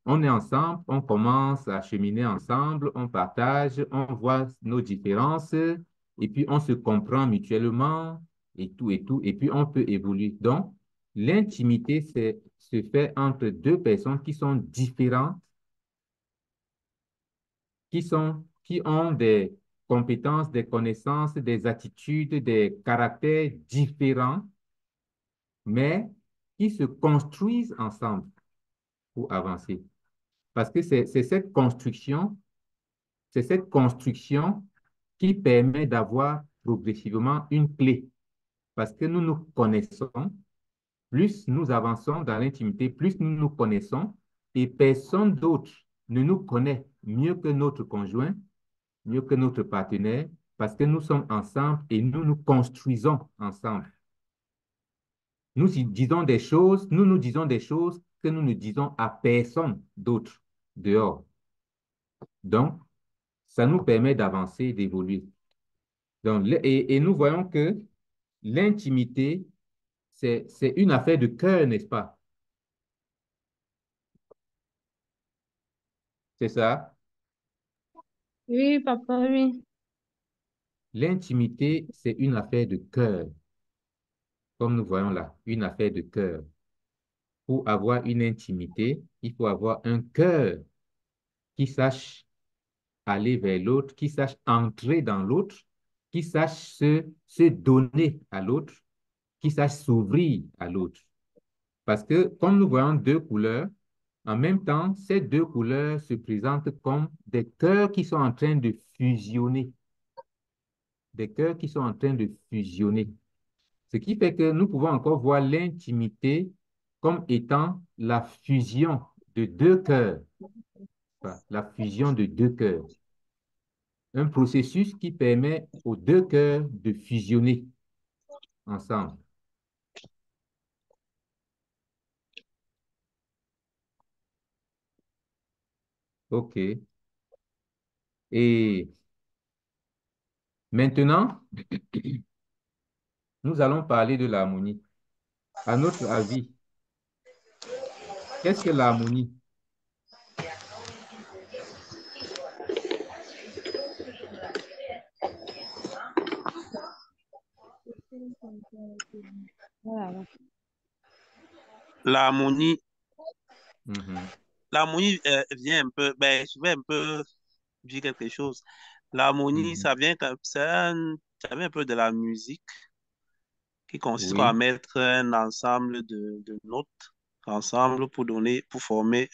On est ensemble, on commence à cheminer ensemble, on partage, on voit nos différences, et puis on se comprend mutuellement, et puis on peut évoluer. Donc, l'intimité, se fait entre deux personnes qui sont différentes, qui ont des compétences, des connaissances, des attitudes, des caractères différents, mais qui se construisent ensemble pour avancer. Parce que c'est cette construction qui permet d'avoir progressivement une clé. Parce que nous nous connaissons, plus nous avançons dans l'intimité, plus nous nous connaissons, et personne d'autre ne nous connaît mieux que notre conjoint, mieux que notre partenaire, parce que nous sommes ensemble et nous nous construisons ensemble. Nous nous disons des choses que nous ne disons à personne d'autre dehors. Donc, ça nous permet d'avancer, d'évoluer. Donc, et nous voyons que l'intimité, c'est une affaire de cœur, n'est-ce pas? C'est ça? Oui, papa, oui. L'intimité, c'est une affaire de cœur, comme nous voyons là, une affaire de cœur. Pour avoir une intimité, il faut avoir un cœur qui sache aller vers l'autre, qui sache entrer dans l'autre, qui sache se donner à l'autre, qui sache s'ouvrir à l'autre. Parce que comme nous voyons deux couleurs, en même temps, ces deux couleurs se présentent comme des cœurs qui sont en train de fusionner. Des cœurs qui sont en train de fusionner. Ce qui fait que nous pouvons encore voir l'intimité comme étant la fusion de deux cœurs. Enfin, la fusion de deux cœurs. Un processus qui permet aux deux cœurs de fusionner ensemble. OK. Et maintenant, nous allons parler de l'harmonie. À notre avis, qu'est-ce que l'harmonie? L'harmonie, Mhm. l'harmonie vient un peu, ben, je vais un peu dire quelque chose. L'harmonie, Mhm. ça vient un peu de la musique qui consiste quoi, à Oui. mettre un ensemble de notes ensemble pour former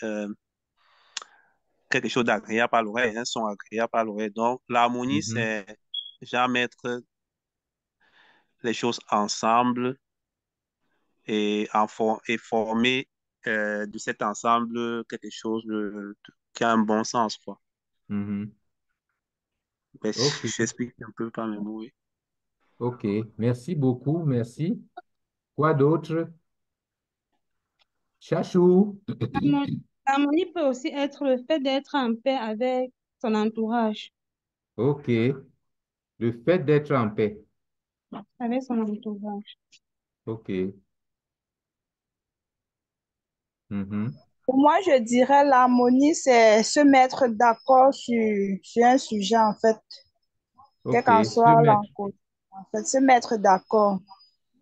quelque chose d'agréable à l'oreille, un son agréable à l'oreille. Donc, l'harmonie, Mhm. c'est déjà mettre les choses ensemble et former de cet ensemble quelque chose qui a un bon sens, quoi. Mhm. Ben, OK. j'explique un peu par mes mots, oui. OK. Merci beaucoup. Merci. Quoi d'autre? Chachou. L'harmonie peut aussi être le fait d'être en paix avec son entourage. OK. Le fait d'être en paix. Avec son entourage. OK. Mhm. Pour moi, je dirais l'harmonie, c'est se mettre d'accord sur un sujet, en fait, quel OK. qu'en soit l'encontre. En fait, se mettre d'accord.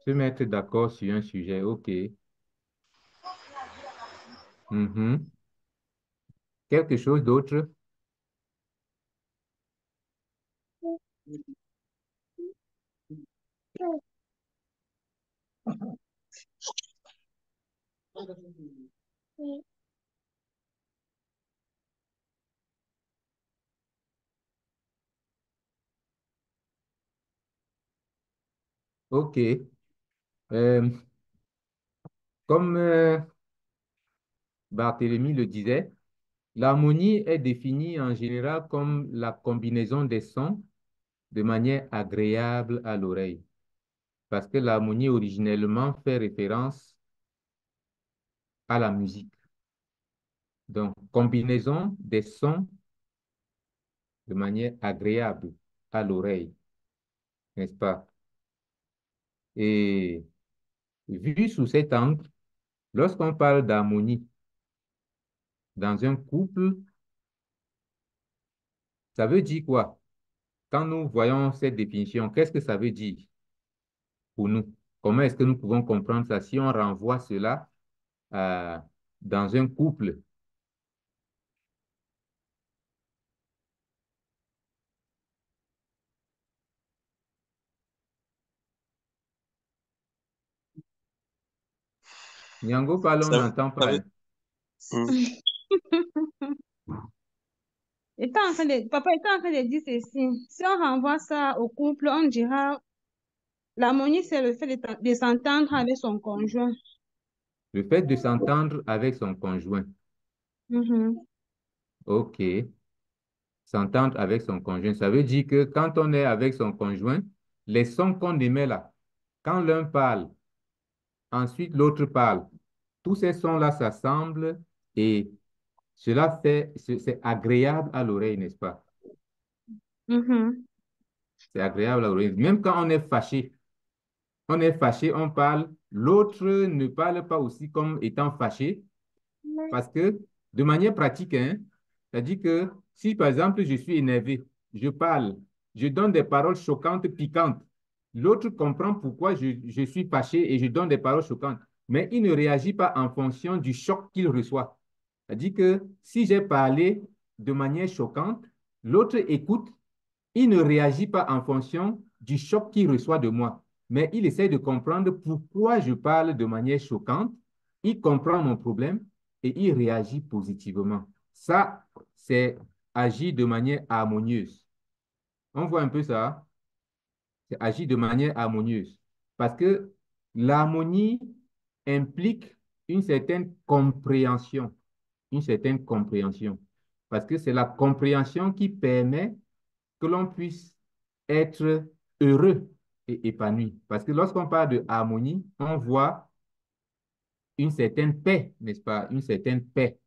Se mettre d'accord sur un sujet. OK. Mhm. Quelque chose d'autre? OK. Euh, comme Barthélemy le disait, l'harmonie est définie en général comme la combinaison des sons de manière agréable à l'oreille. Parce que l'harmonie originellement fait référence à la musique. Donc, combinaison des sons de manière agréable à l'oreille, n'est-ce pas? Et vu sous cet angle, lorsqu'on parle d'harmonie dans un couple, ça veut dire quoi? Quand nous voyons cette définition, qu'est-ce que ça veut dire pour nous? Comment est-ce que nous pouvons comprendre ça si on renvoie cela euh, dans un couple? Nyango parle, on n'entend pas. Hein. Papa était en train de dire ceci. Si on renvoie ça au couple, on dira l'harmonie, c'est le fait de s'entendre avec son conjoint. Le fait de s'entendre avec son conjoint. OK. S'entendre avec son conjoint. Ça veut dire que quand on est avec son conjoint, les sons qu'on émet là, quand l'un parle, ensuite l'autre parle, tous ces sons-là s'assemblent et cela fait, c'est agréable à l'oreille, n'est-ce pas? C'est agréable à l'oreille. Même quand on est fâché, on parle, l'autre ne parle pas aussi comme étant fâché, parce que de manière pratique, hein, c'est-à-dire que si par exemple je suis énervé, je parle, je donne des paroles choquantes, piquantes, l'autre comprend pourquoi je suis fâché et je donne des paroles choquantes, mais il ne réagit pas en fonction du choc qu'il reçoit. C'est-à-dire que si j'ai parlé de manière choquante, l'autre écoute, il ne réagit pas en fonction du choc qu'il reçoit de moi, mais il essaie de comprendre pourquoi je parle de manière choquante, il comprend mon problème et il réagit positivement. Ça, c'est agir de manière harmonieuse. On voit un peu ça, c'est agir de manière harmonieuse. Parce que l'harmonie implique une certaine compréhension, une certaine compréhension. Parce que c'est la compréhension qui permet que l'on puisse être heureux et épanoui. Parce que lorsqu'on parle de harmonie, on voit une certaine paix, n'est-ce pas? Une certaine paix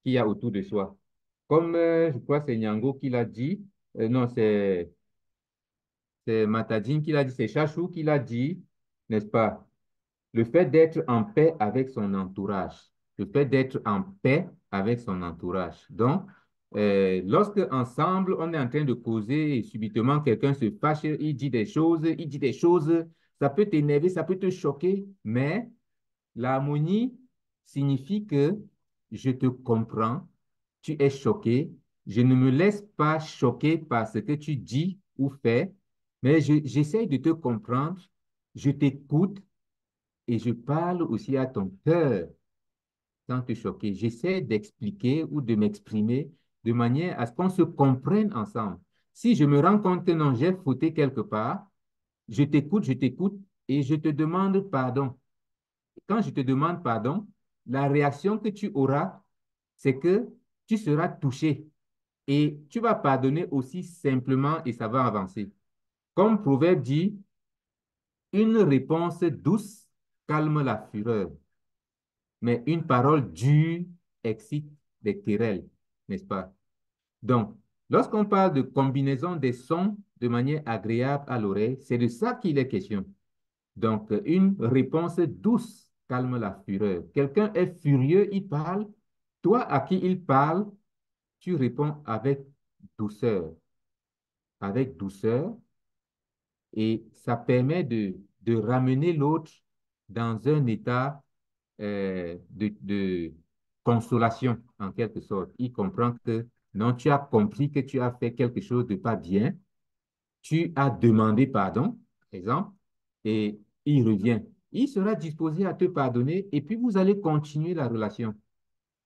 qu'il y a autour de soi. Comme je crois que c'est Nyango qui l'a dit, non, c'est Matadine qui l'a dit, c'est Chachou qui l'a dit, n'est-ce pas? Le fait d'être en paix avec son entourage. Le fait d'être en paix avec son entourage. Donc, lorsque ensemble, on est en train de causer et subitement quelqu'un se fâche, il dit des choses, ça peut t'énerver, ça peut te choquer, mais l'harmonie signifie que je te comprends, tu es choqué, je ne me laisse pas choquer par ce que tu dis ou fais, mais j'essaie de te comprendre, je t'écoute et je parle aussi à ton cœur sans te choquer. J'essaie d'expliquer ou de m'exprimer de manière à ce qu'on se comprenne ensemble. Si je me rends compte que non, j'ai fauté quelque part, je t'écoute et je te demande pardon. Quand je te demande pardon, la réaction que tu auras, c'est que tu seras touché et tu vas pardonner aussi simplement et ça va avancer. Comme Proverbe dit, une réponse douce calme la fureur. mais une parole dure excite des querelles, n'est-ce pas? Donc, lorsqu'on parle de combinaison des sons de manière agréable à l'oreille, c'est de ça qu'il est question. Donc, une réponse douce calme la fureur. Quelqu'un est furieux, il parle. Toi, à qui il parle, tu réponds avec douceur. Avec douceur, et ça permet de ramener l'autre dans un état de consolation, en quelque sorte. Il comprend que non, tu as compris que tu as fait quelque chose de pas bien, tu as demandé pardon, par exemple, et il revient. Il sera disposé à te pardonner et puis vous allez continuer la relation.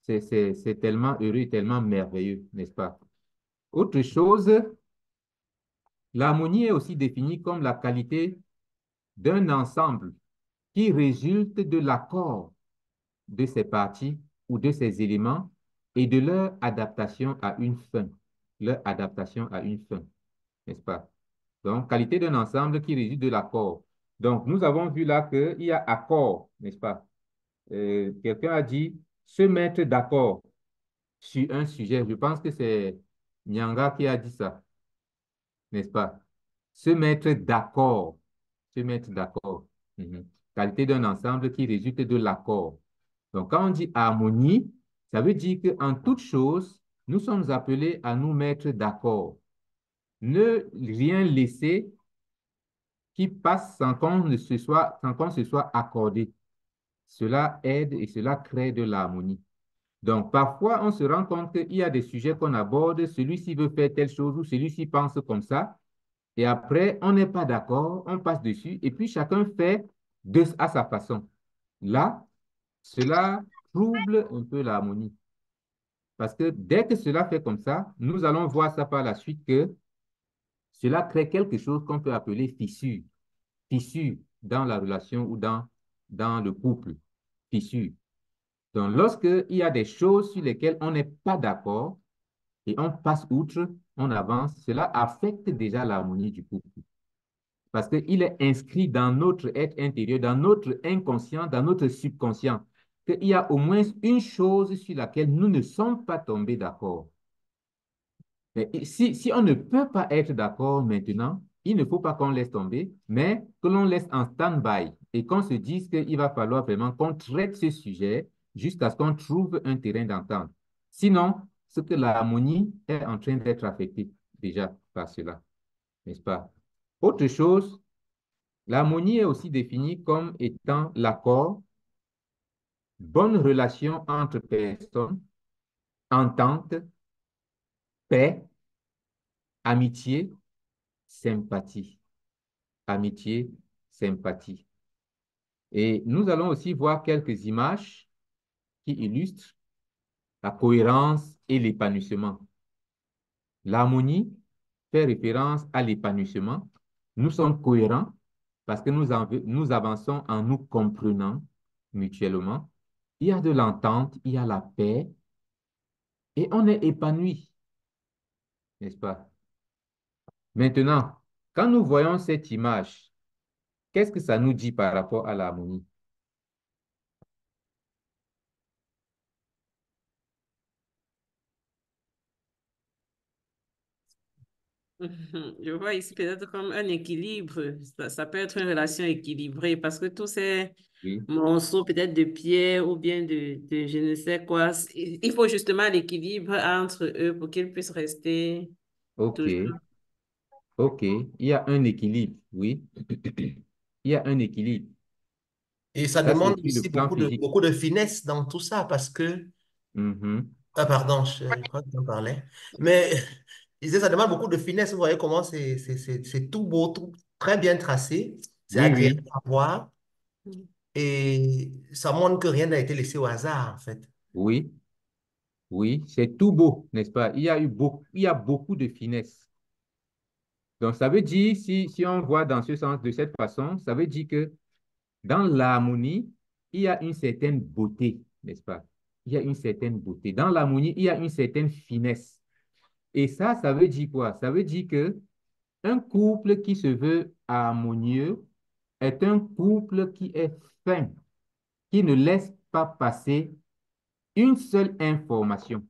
C'est tellement heureux, tellement merveilleux, n'est-ce pas? Autre chose, l'harmonie est aussi définie comme la qualité d'un ensemble qui résulte de l'accord de ces parties ou de ces éléments et de leur adaptation à une fin. Leur adaptation à une fin, n'est-ce pas? Donc, qualité d'un ensemble qui résulte de l'accord. Donc, nous avons vu là qu'il y a accord, n'est-ce pas? Quelqu'un a dit se mettre d'accord sur un sujet. Je pense que c'est Nyanga qui a dit ça, n'est-ce pas? Se mettre d'accord. Se mettre d'accord. Mhm. Qualité d'un ensemble qui résulte de l'accord. Donc, quand on dit harmonie, ça veut dire qu'en toute chose, nous sommes appelés à nous mettre d'accord. Ne rien laisser qui passe sans qu'on se soit accordé. Cela aide et cela crée de l'harmonie. Donc, parfois, on se rend compte qu'il y a des sujets qu'on aborde, celui-ci veut faire telle chose ou celui-ci pense comme ça, et après, on n'est pas d'accord, on passe dessus, et puis chacun fait à sa façon. Là, cela trouble un peu l'harmonie. Parce que dès que cela fait comme ça, nous allons voir ça par la suite que cela crée quelque chose qu'on peut appeler fissure. Fissure dans la relation ou dans le couple. Fissure. Donc, lorsqu'il y a des choses sur lesquelles on n'est pas d'accord et on passe outre, on avance, cela affecte déjà l'harmonie du couple. Parce qu'il est inscrit dans notre être intérieur, dans notre inconscient, dans notre subconscient, qu'il y a au moins une chose sur laquelle nous ne sommes pas tombés d'accord. Mais si on ne peut pas être d'accord maintenant, il ne faut pas qu'on laisse tomber, mais que l'on laisse en stand-by et qu'on se dise qu'il va falloir vraiment qu'on traite ce sujet jusqu'à ce qu'on trouve un terrain d'entente. Sinon, ce que l'harmonie est en train d'être affectée déjà par cela, n'est-ce pas? Autre chose, l'harmonie est aussi définie comme étant l'accord, bonne relation entre personnes, entente, paix, amitié, sympathie. Amitié, sympathie. Et nous allons aussi voir quelques images qui illustrent la cohérence et l'épanouissement. L'harmonie fait référence à l'épanouissement. Nous sommes cohérents parce que nous avançons en nous comprenant mutuellement. Il y a de l'entente, il y a la paix et on est épanoui, n'est-ce pas? Maintenant, quand nous voyons cette image, qu'est-ce que ça nous dit par rapport à l'harmonie? Je vois ici peut-être comme un équilibre. Ça peut être une relation équilibrée parce que tous ces Oui, morceaux peut-être de pierre ou bien de je ne sais quoi, il faut justement l'équilibre entre eux pour qu'ils puissent rester ok. toujours. Ok, il y a un équilibre, oui. Il y a un équilibre. Et ça Ça, c'est demande sur le aussi plan physique. beaucoup de finesse dans tout ça parce que Mhm. ah, pardon, je crois que tu en parlais. Mais je disais, ça demande beaucoup de finesse. Vous voyez comment c'est tout beau, tout très bien tracé. C'est Oui, agréable oui, à voir. Et ça montre que rien n'a été laissé au hasard, en fait. oui, oui, c'est tout beau, n'est-ce pas? Il y a beaucoup de finesse. Donc, ça veut dire, si on voit dans ce sens, de cette façon, ça veut dire que dans l'harmonie, il y a une certaine beauté, n'est-ce pas? Il y a une certaine beauté. Dans l'harmonie, il y a une certaine finesse. Et ça veut dire quoi? Ça veut dire que un couple qui se veut harmonieux est un couple qui est fin, qui ne laisse pas passer une seule information.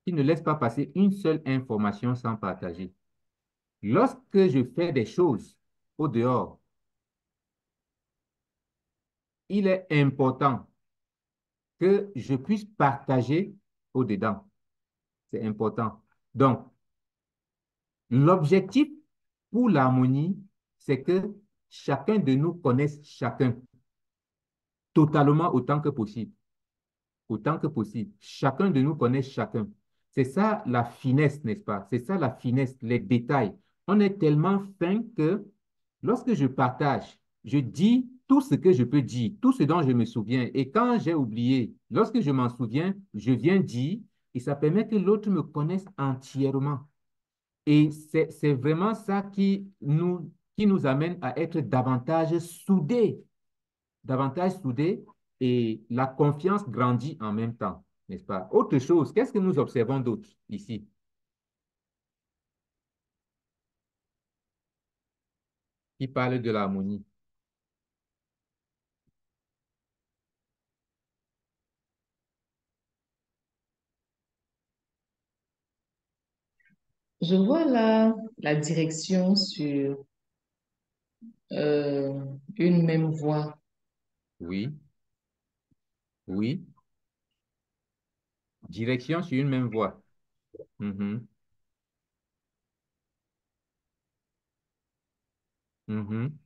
Qui ne laisse pas passer une seule information sans partager. Lorsque je fais des choses au dehors, il est important que je puisse partager au-dedans. C'est important. Donc, l'objectif pour l'harmonie, c'est que chacun de nous connaisse chacun totalement autant que possible. Autant que possible. Chacun de nous connaisse chacun. C'est ça la finesse, n'est-ce pas? C'est ça la finesse, les détails. On est tellement fin que lorsque je partage, je dis tout ce que je peux dire, tout ce dont je me souviens. Et quand j'ai oublié, lorsque je m'en souviens, je viens dire et ça permet que l'autre me connaisse entièrement. Et c'est vraiment ça qui nous amène à être davantage soudés et la confiance grandit en même temps, n'est-ce pas? Autre chose, qu'est-ce que nous observons d'autre ici? Qui parle de l'harmonie. Je vois là la direction sur une même voie. Oui, oui. Direction sur une même voie. Mhm, mhm.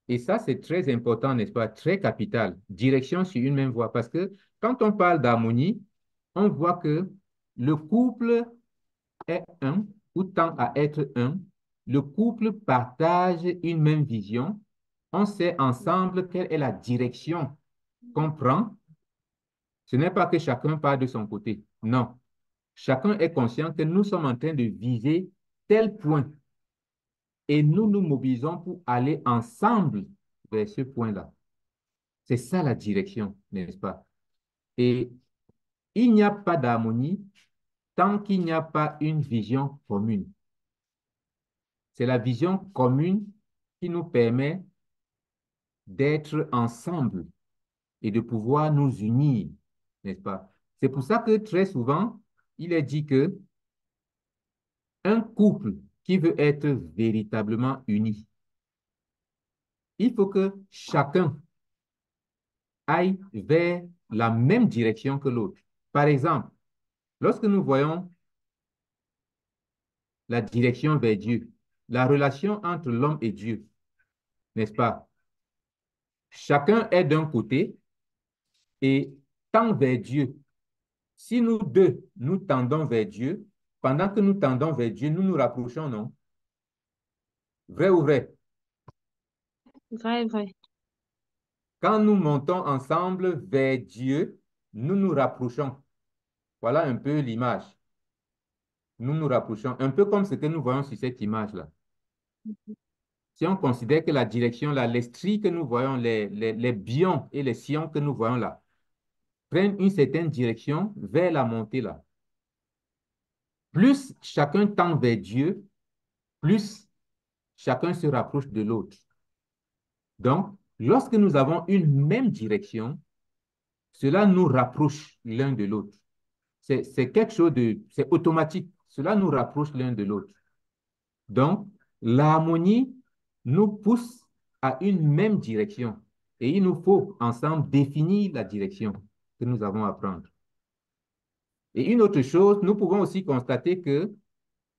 Et ça, c'est très important, n'est-ce pas? Très capital. Direction sur une même voie. Parce que quand on parle d'harmonie, on voit que le couple est un ou tend à être un. Le couple partage une même vision. On sait ensemble quelle est la direction qu'on prend. Ce n'est pas que chacun part de son côté. Non. Chacun est conscient que nous sommes en train de viser tel point et nous nous mobilisons pour aller ensemble vers ce point-là. C'est ça la direction, n'est-ce pas? Et il n'y a pas d'harmonie tant qu'il n'y a pas une vision commune. C'est la vision commune qui nous permet d'être ensemble et de pouvoir nous unir, n'est-ce pas? C'est pour ça que très souvent, il est dit que un couple qui veut être véritablement uni, il faut que chacun aille vers la même direction que l'autre. Par exemple, lorsque nous voyons la direction vers Dieu, la relation entre l'homme et Dieu, n'est-ce pas? Chacun est d'un côté et tend vers Dieu. Si nous deux, nous tendons vers Dieu, pendant que nous tendons vers Dieu, nous nous rapprochons, non? Vrai ou vrai? Vrai, vrai. Quand nous montons ensemble vers Dieu, nous nous rapprochons. Voilà un peu l'image. Nous nous rapprochons, un peu comme ce que nous voyons sur cette image-là. Si on considère que la direction, là, les stries que nous voyons, les bions et les sillons que nous voyons là, prennent une certaine direction vers la montée là. Plus chacun tend vers Dieu, plus chacun se rapproche de l'autre. Donc, lorsque nous avons une même direction, cela nous rapproche l'un de l'autre. C'est quelque chose de, c'est automatique. Cela nous rapproche l'un de l'autre. Donc, l'harmonie nous pousse à une même direction. Et il nous faut ensemble définir la direction que nous avons à prendre. Et une autre chose, nous pouvons aussi constater que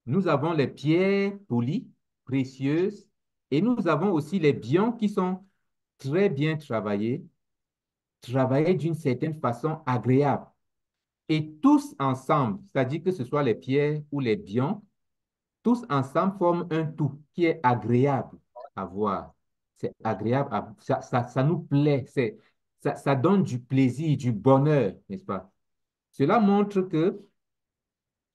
nous avons les pierres polies, précieuses, et nous avons aussi les biens qui sont très bien travaillés d'une certaine façon agréable. Et tous ensemble, c'est-à-dire que ce soit les pierres ou les biens, tous ensemble forment un tout qui est agréable à voir. C'est agréable, ça nous plaît, ça donne du plaisir, du bonheur, n'est-ce pas? Cela montre que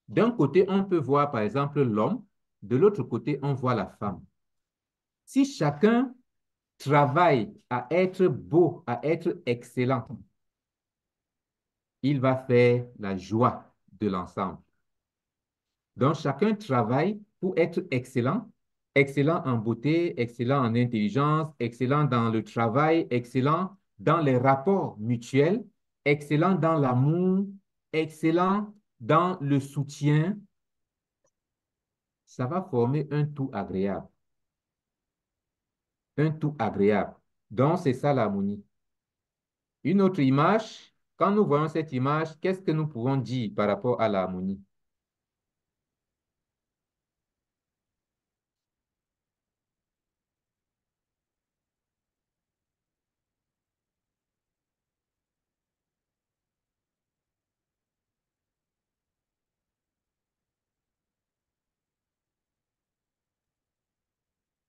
d'un côté, on peut voir par exemple l'homme, de l'autre côté, on voit la femme. Si chacun travaille à être beau, à être excellent, il va faire la joie de l'ensemble. Donc, chacun travaille pour être excellent excellent en beauté, excellent en intelligence, excellent dans le travail, excellent dans les rapports mutuels, excellent dans l'amour, excellent dans le soutien. Ça va former un tout agréable. Un tout agréable. Donc, c'est ça l'harmonie. Une autre image, quand nous voyons cette image, qu'est-ce que nous pouvons dire par rapport à l'harmonie?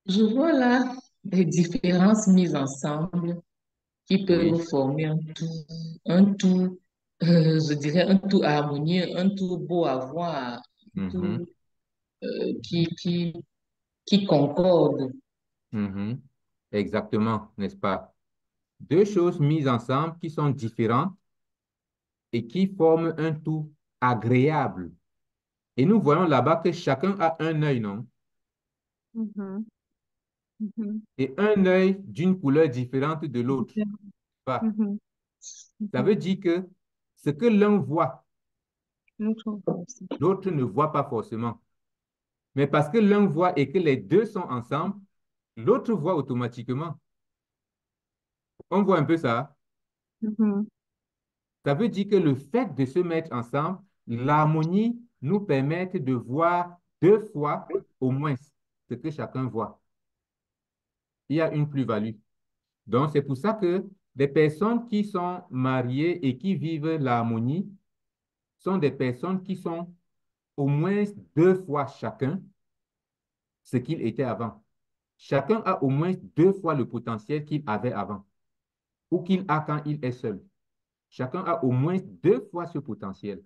Je vois là des différences mises ensemble qui Oui. peuvent former un tout, je dirais un tout harmonieux, un tout beau à voir, un Mhm, tout euh, qui, qui, qui concorde. mhm. Exactement, n'est-ce pas? Deux choses mises ensemble qui sont différentes et qui forment un tout agréable. Et nous voyons là-bas que chacun a un œil, non? Mhm, mhm, Et un œil d'une couleur différente de l'autre. Pas. mhm, Ça mhm. veut dire que ce que l'un voit, Nous trouvons aussi. l'autre ne voit pas forcément. Mais parce que l'un voit et que les deux sont ensemble, l'autre voit automatiquement. On voit un peu ça. Mhm, Ça veut dire que le fait de se mettre ensemble, l'harmonie nous permet de voir deux fois au moins ce que chacun voit. Il y a une plus-value. Donc, c'est pour ça que des personnes qui sont mariées et qui vivent l'harmonie sont des personnes qui sont au moins deux fois chacun ce qu'il était avant. Chacun a au moins deux fois le potentiel qu'il avait avant ou qu'il a quand il est seul. Chacun a au moins deux fois ce potentiel.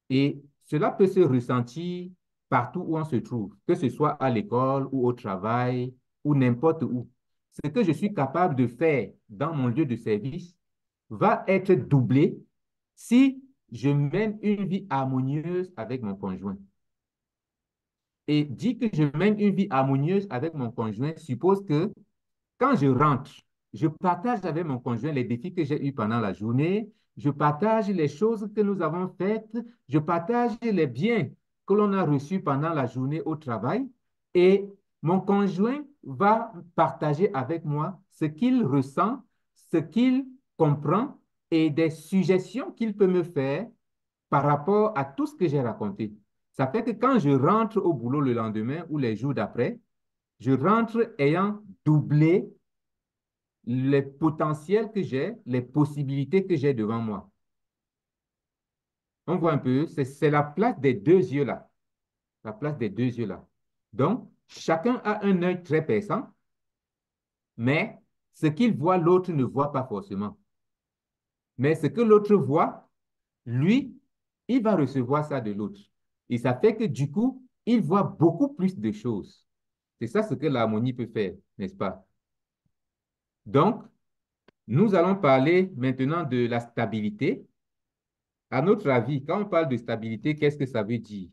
Et cela peut se ressentir partout où on se trouve, que ce soit à l'école ou au travail ou n'importe où. Ce que je suis capable de faire dans mon lieu de service va être doublé si je mène une vie harmonieuse avec mon conjoint. Et dire que je mène une vie harmonieuse avec mon conjoint suppose que quand je rentre, je partage avec mon conjoint les défis que j'ai eus pendant la journée, je partage les choses que nous avons faites, je partage les biens que l'on a reçus pendant la journée au travail et mon conjoint va partager avec moi ce qu'il ressent, ce qu'il comprend et des suggestions qu'il peut me faire par rapport à tout ce que j'ai raconté. Ça fait que quand je rentre au boulot le lendemain ou les jours d'après, je rentre ayant doublé les potentiels que j'ai, les possibilités que j'ai devant moi. On voit un peu, c'est la place des deux yeux là. La place des deux yeux là. Donc, chacun a un œil très perçant, mais ce qu'il voit, l'autre ne voit pas forcément. Mais ce que l'autre voit, lui, il va recevoir ça de l'autre. Et ça fait que du coup, il voit beaucoup plus de choses. C'est ça ce que l'harmonie peut faire, n'est-ce pas? Donc, nous allons parler maintenant de la stabilité. À notre avis, quand on parle de stabilité, qu'est-ce que ça veut dire?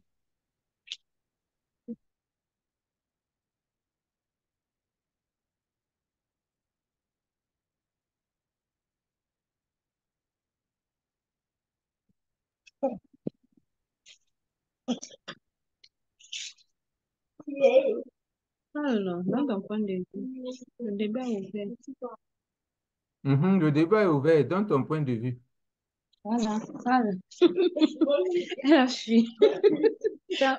Alors, dans ton point de vue, le débat est ouvert. Le débat est ouvert. Donne ton point de vue. Voilà, voilà. Elle a fui. T'as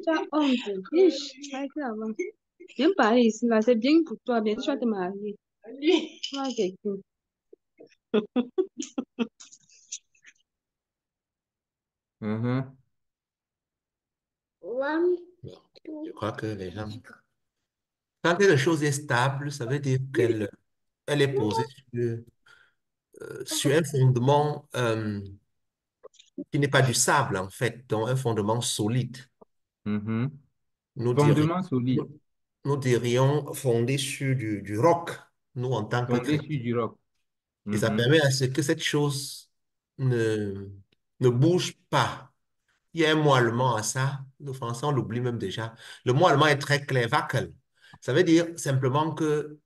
t'as honte. Ich, arrête avant. Viens parler ici, là, c'est bien pour toi. Bien, tu vas te marier. Ah, c'est cool. Mhm. Bon, je crois que les gens, quand quelque chose est stable, ça veut dire qu'elle elle est posée sur un fondement qui n'est pas du sable, en fait, donc un fondement solide. Mhm. Nous dirions, Fondement solide, nous dirions fondé sur du roc, nous en tant que fondé chrétiens. sur du roc. Et ça Mhm. permet à ce que cette chose ne, ne bouge pas. Il y a un mot allemand à ça. Le français, on l'oublie même déjà. Le mot allemand est très clair, wackel. Ça veut dire simplement que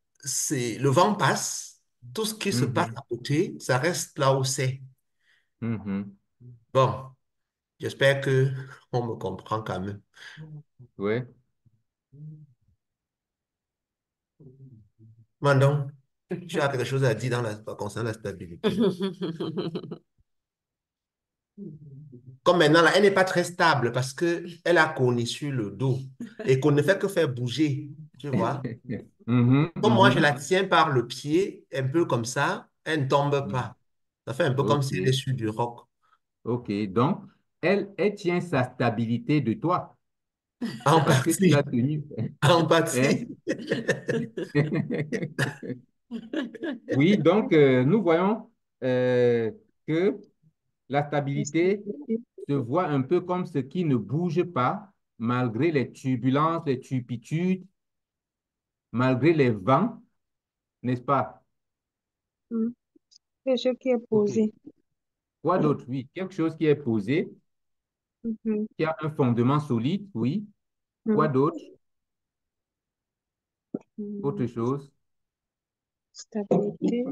le vent passe, tout ce qui se passe Mhm, à côté, ça reste là où c'est. mhm. Bon, j'espère que on me comprend quand même. Ouais. Mandon, tu as quelque chose à dire concernant la stabilité. Comme maintenant, là, elle n'est pas très stable parce qu'elle a Connie sur le dos et qu'on ne fait que faire bouger, tu vois. Mhm, Comme moi, je mhm, la tiens par le pied, un peu comme ça, elle ne tombe mhm. pas. Ça fait un peu comme Ok, si elle est sur du roc. ok. Donc, elle tient sa stabilité de toi En parce que tu l'as partie, tenue. en Hein? partie. Oui, donc nous voyons que la La stabilité stabilité. se voit un peu comme ce qui ne bouge pas malgré les turbulences, les turpitudes, malgré les vents, n'est-ce pas? Hmm. C'est ce qui est Ok. posé. Quoi d'autre? Oui, quelque chose qui est posé, Mhm. qui a un fondement solide, oui. Quoi Hmm. d'autre? Hmm. Autre chose? Stabilité.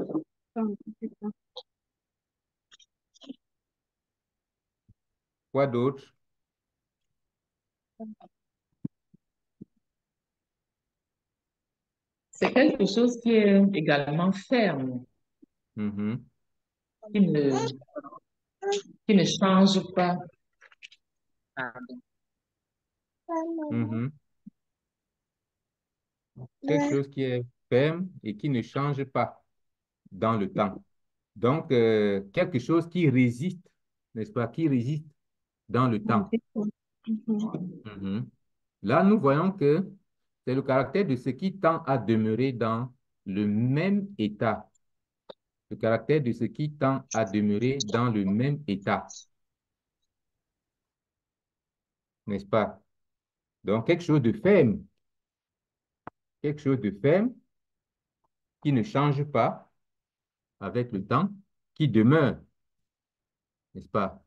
Quoi d'autre? C'est quelque chose qui est également ferme, Mhm, qui ne, qui ne change pas. mhm. Quelque chose qui est ferme et qui ne change pas dans le temps. Donc, quelque chose qui résiste, n'est-ce pas, qui résiste dans le temps. Mhm. Mhm. Là, nous voyons que c'est le caractère de ce qui tend à demeurer dans le même état. Le caractère de ce qui tend à demeurer dans le même état, n'est-ce pas? Donc, quelque chose de ferme qui ne change pas avec le temps, qui demeure, n'est-ce pas?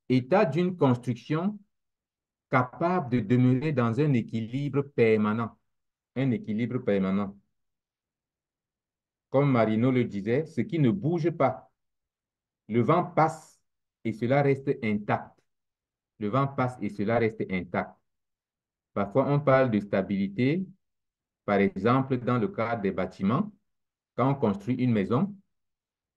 État d'une construction capable de demeurer dans un équilibre permanent. Un équilibre permanent. Comme Marino le disait, ce qui ne bouge pas. Le vent passe et cela reste intact. Le vent passe et cela reste intact. Parfois, on parle de stabilité, par exemple, dans le cadre des bâtiments. Quand on construit une maison,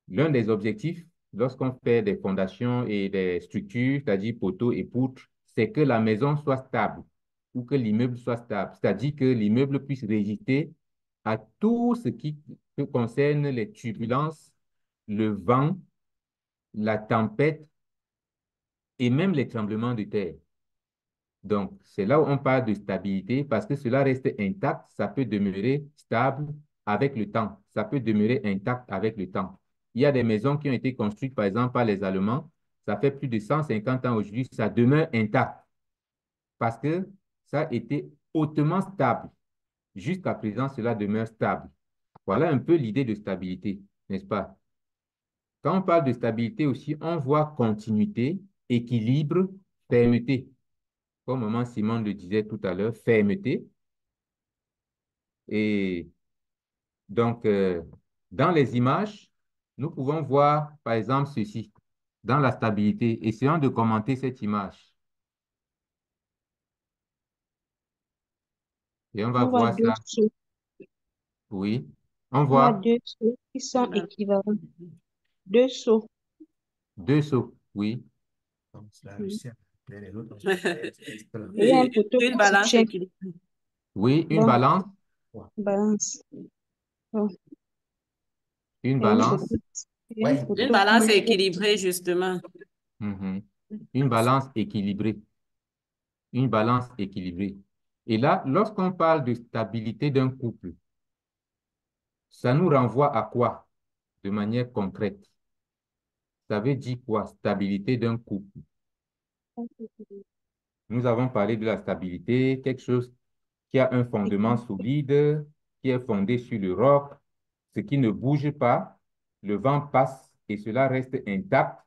l'un des objectifs, lorsqu'on fait des fondations et des structures, c'est-à-dire poteaux et poutres, c'est que la maison soit stable ou que l'immeuble soit stable, c'est-à-dire que l'immeuble puisse résister à tout ce qui concerne les turbulences, le vent, la tempête et même les tremblements de terre. Donc, c'est là où on parle de stabilité parce que cela reste intact, ça peut demeurer stable avec le temps, ça peut demeurer intact avec le temps. Il y a des maisons qui ont été construites, par exemple, par les Allemands, ça fait plus de 150 ans aujourd'hui, ça demeure intact parce que ça a été hautement stable. Jusqu'à présent, cela demeure stable. Voilà un peu l'idée de stabilité, n'est-ce pas? Quand on parle de stabilité aussi, on voit continuité, équilibre, fermeté. Comme maman Simone le disait tout à l'heure, fermeté. Et donc, dans les images, nous pouvons voir, par exemple, ceci, dans la stabilité. Essayons de commenter cette image. Et on va On voit voir deux ça. seaux. Oui. On On voit voit deux seaux qui sont équivalents. Deux seaux. deux seaux. Oui. Donc, c'est la Hmm. Russie, les autres. Et il y a un poteau Une qui balance soutient. équilibrée. Oui, une Donc, balance. balance. Bon. Une Il y a un balance. poteau. Il y a un Ouais. Une poteau balance qui... équilibrée, justement. Mhm. Une balance équilibrée. Une balance équilibrée. Et là, lorsqu'on parle de stabilité d'un couple, ça nous renvoie à quoi de manière concrète? Ça veut dire quoi, stabilité d'un couple? Nous avons parlé de la stabilité, quelque chose qui a un fondement solide, qui est fondé sur le roc, ce qui ne bouge pas, le vent passe et cela reste intact,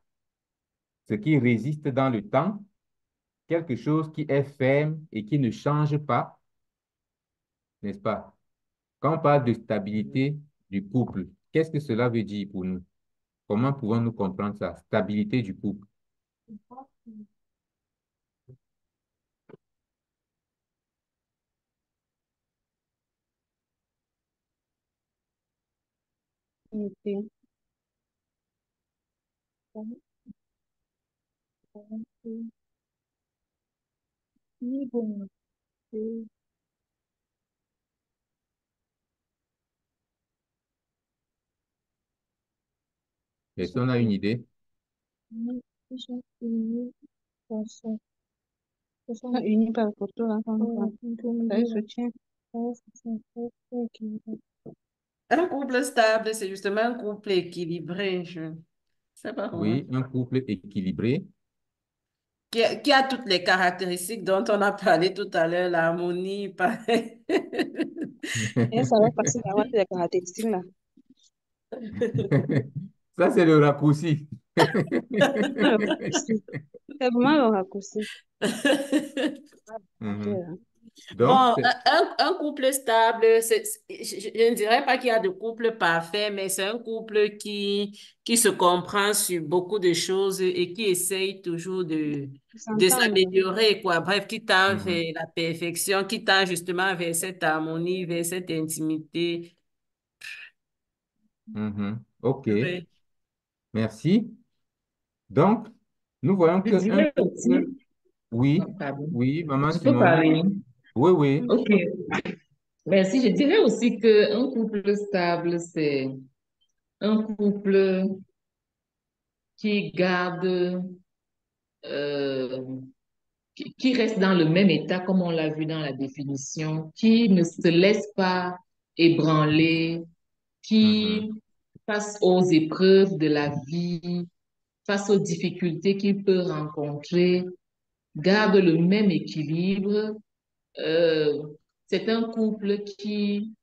ce qui résiste dans le temps, quelque chose qui est ferme et qui ne change pas, n'est-ce pas? Quand on parle de stabilité du couple, qu'est-ce que cela veut dire pour nous? Comment pouvons-nous comprendre ça? Stabilité du couple. Ok. Oui, bon, Est-ce qu'on a une idée? unis par photo, là, ça se tient. Un couple stable, c'est justement un couple équilibré. Je ne sais pas comment. Oui, un couple équilibré. Qui a toutes les caractéristiques dont on a parlé tout à l'heure, l'harmonie, pareil. Et ça va passer d'avoir les caractéristiques là. Ça, c'est le raccourci. Non, le raccourci. C'est vraiment le raccourci. Mhm. Bon, Donc, c'est- un couple stable, je ne dirais pas qu'il y a de couple parfait, mais c'est un couple qui se comprend sur beaucoup de choses et qui essaye toujours de S'entendre. s'améliorer, quoi. Bref, qui tend Mhm. vers la perfection, qui tend justement vers cette harmonie, vers cette intimité. Mhm. OK, Oui. merci. Donc, nous voyons Je qu'un dirais aussi, couple, oui, pardon, oui, maman je peux Simone, parler. oui, oui. Ok, merci. Je dirais aussi qu'un couple stable, c'est un couple qui garde, euh, qui reste dans le même état, comme on l'a vu dans la définition, qui ne se laisse pas ébranler, Mhm. qui, face aux épreuves de la vie, face aux difficultés qu'il peut rencontrer, garde le même équilibre. Euh, c'est un couple qui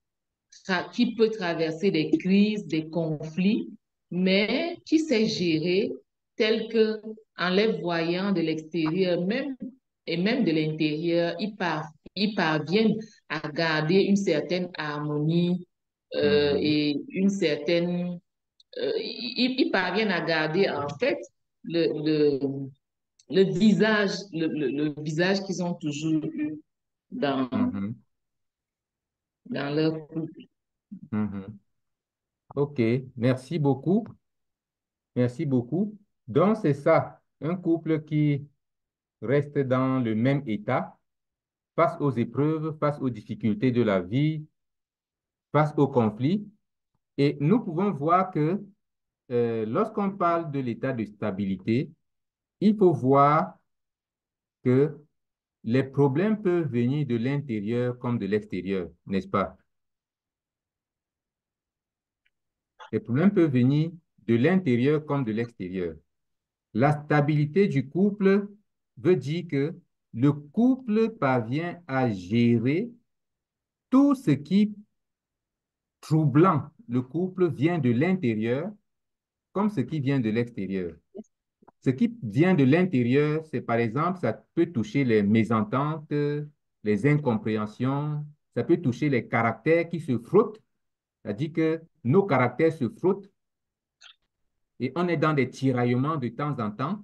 peut traverser des crises, des conflits, mais qui sait gérer tel que, en les voyant de l'extérieur, même et même de l'intérieur, ils parviennent à garder une certaine harmonie Mhm. et une certaine, ils parviennent à garder en fait le, le, le visage qu'ils ont toujours eu dans, Mhm. dans leur couple. Mhm. OK, merci beaucoup. Merci beaucoup. Donc, c'est ça, un couple qui reste dans le même état face aux épreuves, face aux difficultés de la vie, face aux conflits. Et nous pouvons voir que lorsqu'on parle de l'état de stabilité, il faut voir que les problèmes peuvent venir de l'intérieur comme de l'extérieur, n'est-ce pas? Les problèmes peuvent venir de l'intérieur comme de l'extérieur. La stabilité du couple veut dire que le couple parvient à gérer tout ce qui troublant le couple vient de l'intérieur comme ce qui vient de l'extérieur. Ce qui vient de l'intérieur, c'est par exemple, ça peut toucher les mésententes, les incompréhensions, ça peut toucher les caractères qui se frottent, c'est-à-dire que nos caractères se frottent et on est dans des tiraillements de temps en temps.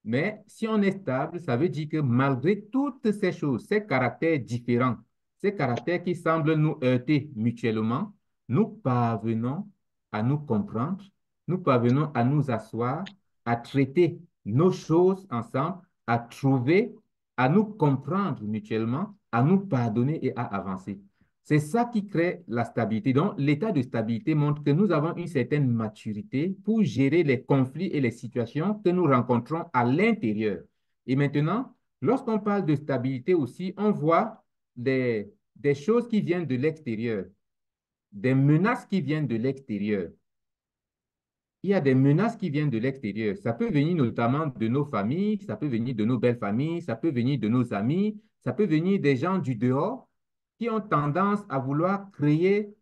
Mais si on est stable, ça veut dire que malgré toutes ces choses, ces caractères différents, ces caractères qui semblent nous heurter mutuellement, nous parvenons à nous comprendre, nous parvenons à nous asseoir, à traiter nos choses ensemble, à trouver, à nous comprendre mutuellement, à nous pardonner et à avancer. C'est ça qui crée la stabilité. Donc, l'état de stabilité montre que nous avons une certaine maturité pour gérer les conflits et les situations que nous rencontrons à l'intérieur. Et maintenant, lorsqu'on parle de stabilité aussi, on voit des choses qui viennent de l'extérieur, des menaces qui viennent de l'extérieur. Il y a des menaces qui viennent de l'extérieur. Ça peut venir notamment de nos familles, ça peut venir de nos belles familles, ça peut venir de nos amis, ça peut venir des gens du dehors qui ont tendance à vouloir créer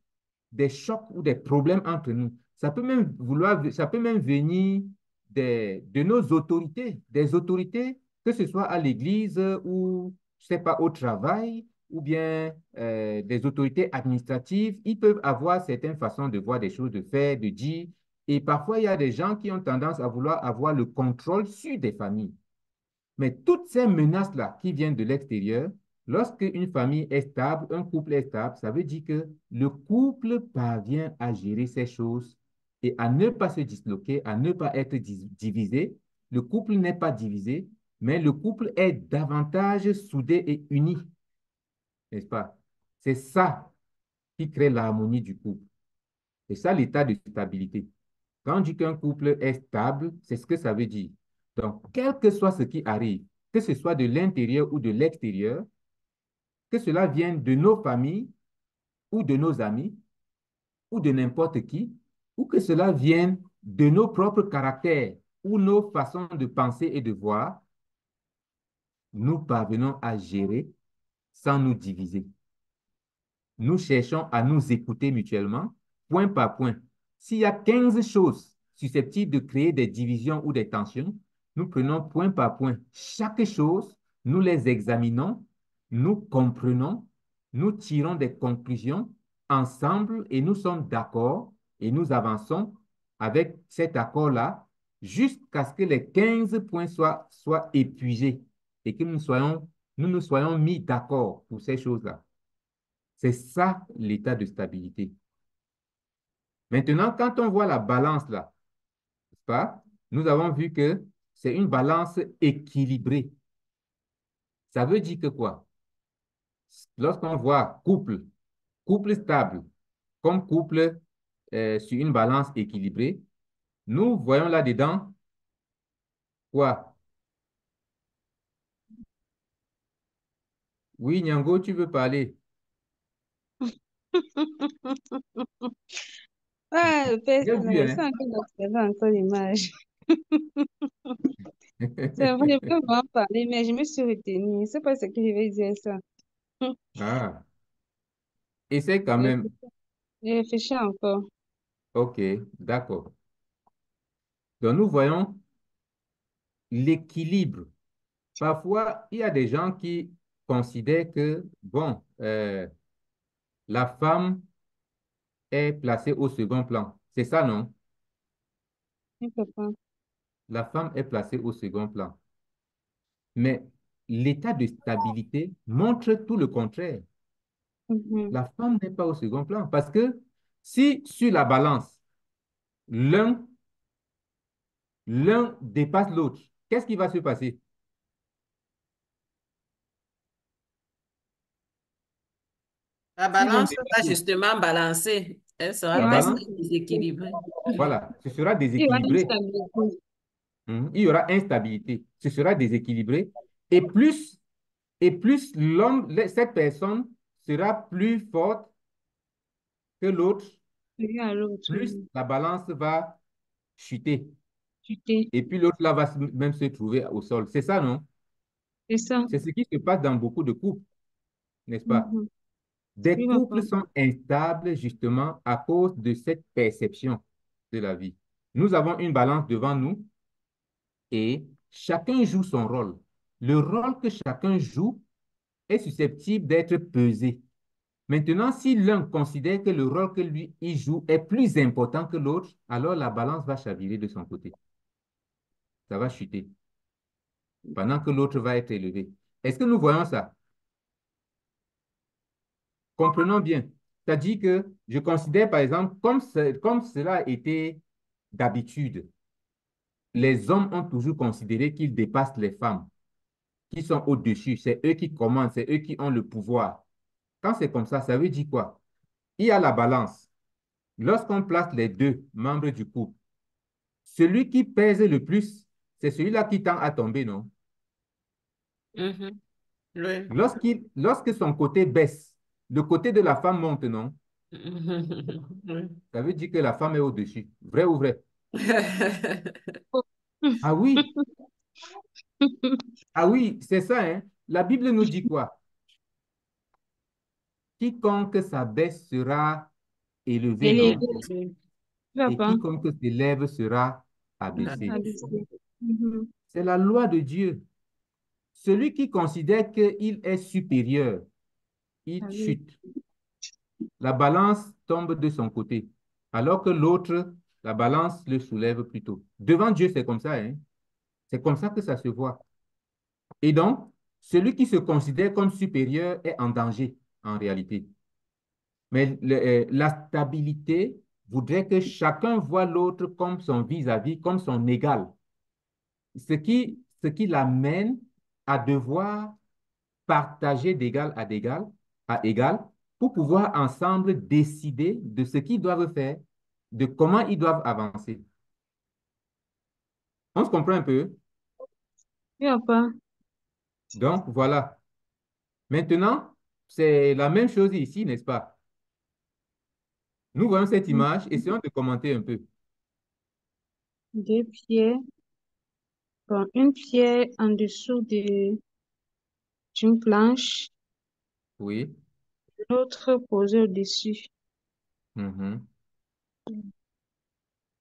des chocs ou des problèmes entre nous. Ça peut même venir de nos autorités, des autorités que ce soit à l'église ou, je sais pas, au travail, ou bien des autorités administratives, ils peuvent avoir certaines façons de voir des choses, de faire, de dire. Et parfois, il y a des gens qui ont tendance à vouloir avoir le contrôle sur des familles. Mais toutes ces menaces-là qui viennent de l'extérieur, lorsque une famille est stable, un couple est stable, ça veut dire que le couple parvient à gérer ces choses et à ne pas se disloquer, à ne pas être divisé. Le couple n'est pas divisé, mais le couple est davantage soudé et uni, n'est-ce pas? C'est ça qui crée l'harmonie du couple. C'est ça l'état de stabilité. Quand on dit qu'un couple est stable, c'est ce que ça veut dire. Donc, quel que soit ce qui arrive, que ce soit de l'intérieur ou de l'extérieur, que cela vienne de nos familles ou de nos amis ou de n'importe qui, ou que cela vienne de nos propres caractères ou nos façons de penser et de voir, nous parvenons à gérer sans nous diviser. Nous cherchons à nous écouter mutuellement, point par point. S'il y a 15 choses susceptibles de créer des divisions ou des tensions, nous prenons point par point chaque chose, nous les examinons, nous comprenons, nous tirons des conclusions ensemble et nous sommes d'accord et nous avançons avec cet accord-là jusqu'à ce que les 15 points soient épuisés et que nous nous soyons mis d'accord pour ces choses-là. C'est ça l'état de stabilité. Maintenant, quand on voit la balance là, n'est-ce pas? Nous avons vu que c'est une balance équilibrée. Ça veut dire que quoi? Lorsqu'on voit couple stable, comme couple sur une balance équilibrée, nous voyons là-dedans quoi? Oui, Nyango, tu veux parler? Ah, le père, J'ai vu, c'est hein? un peu d'observer encore l'image. C'est vrai, je peux vraiment parler, mais je me suis retenue. C'est pas ce que je vais dire ça. Ah, essaie quand Je même. réfléchis encore. OK, d'accord. Donc, nous voyons l'équilibre. Parfois, il y a des gens qui considèrent que, bon, la femme est placée au second plan. C'est ça, non? Je ne peux pas. La femme est placée au second plan. Mais l'état de stabilité montre tout le contraire. Mhm. La femme n'est pas au second plan parce que si sur la balance, l'un dépasse l'autre, qu'est-ce qui va se passer? La Si l'un balance dépasse va l'autre, justement balancer. Elle sera Il y la aura très une balance, stabilité. déséquilibrée. voilà, ce sera Il y aura une déséquilibré. stabilité. Il y aura instabilité. Ce sera déséquilibré. Et plus cette personne sera plus forte que l'autre, Celui à l'autre. plus la balance va chuter. Tu t'es. Et puis l'autre là va même se trouver au sol. C'est ça, non? C'est ça. C'est ce qui se passe dans beaucoup de couples, n'est-ce pas? Mhm. Des Oui, couples papa. sont instables justement à cause de cette perception de la vie. Nous avons une balance devant nous et chacun joue son rôle. Le rôle que chacun joue est susceptible d'être pesé. Maintenant, si l'un considère que le rôle que lui il joue est plus important que l'autre, alors la balance va chavirer de son côté. Ça va chuter pendant que l'autre va être élevé. Est-ce que nous voyons ça? Comprenons bien. C'est-à-dire que je considère, par exemple, comme cela a été d'habitude, les hommes ont toujours considéré qu'ils dépassent les femmes, qui sont au-dessus. C'est eux qui commandent, c'est eux qui ont le pouvoir. Quand c'est comme ça veut dire quoi? Il y a la balance. Lorsqu'on place les deux membres du couple, celui qui pèse le plus, c'est celui-là qui tend à tomber, non? Mhm. Oui. Lorsque son côté baisse, le côté de la femme monte, non? Oui. Ça veut dire que la femme est au-dessus. Vrai ou vrai? Oh. Ah oui, ah oui, c'est ça, hein? La Bible nous dit quoi? Quiconque s'abaisse sera élevé, Élevé. non? Et Papa. quiconque s'élève sera abaissé. Abaissé. Mhm. C'est la loi de Dieu. celui qui considère qu'il est supérieur, il Ah oui. chute. La balance tombe de son côté, alors que l'autre, la balance le soulève plutôt. Devant Dieu, c'est comme ça, hein? C'est comme ça que ça se voit. Et donc, celui qui se considère comme supérieur est en danger, en réalité. Mais la stabilité voudrait que chacun voit l'autre comme son vis-à-vis, comme son égal. Ce qui l'amène à devoir partager à égal pour pouvoir ensemble décider de ce qu'ils doivent faire, de comment ils doivent avancer. On se comprend un peu? Oui, papa. Donc, voilà. Maintenant, c'est la même chose ici, n'est-ce pas? Nous voyons cette image, essayons de commenter un peu. Deux pierres. Bon, une pierre en dessous d'une planche, Oui. l'autre posée au-dessus. Mhm.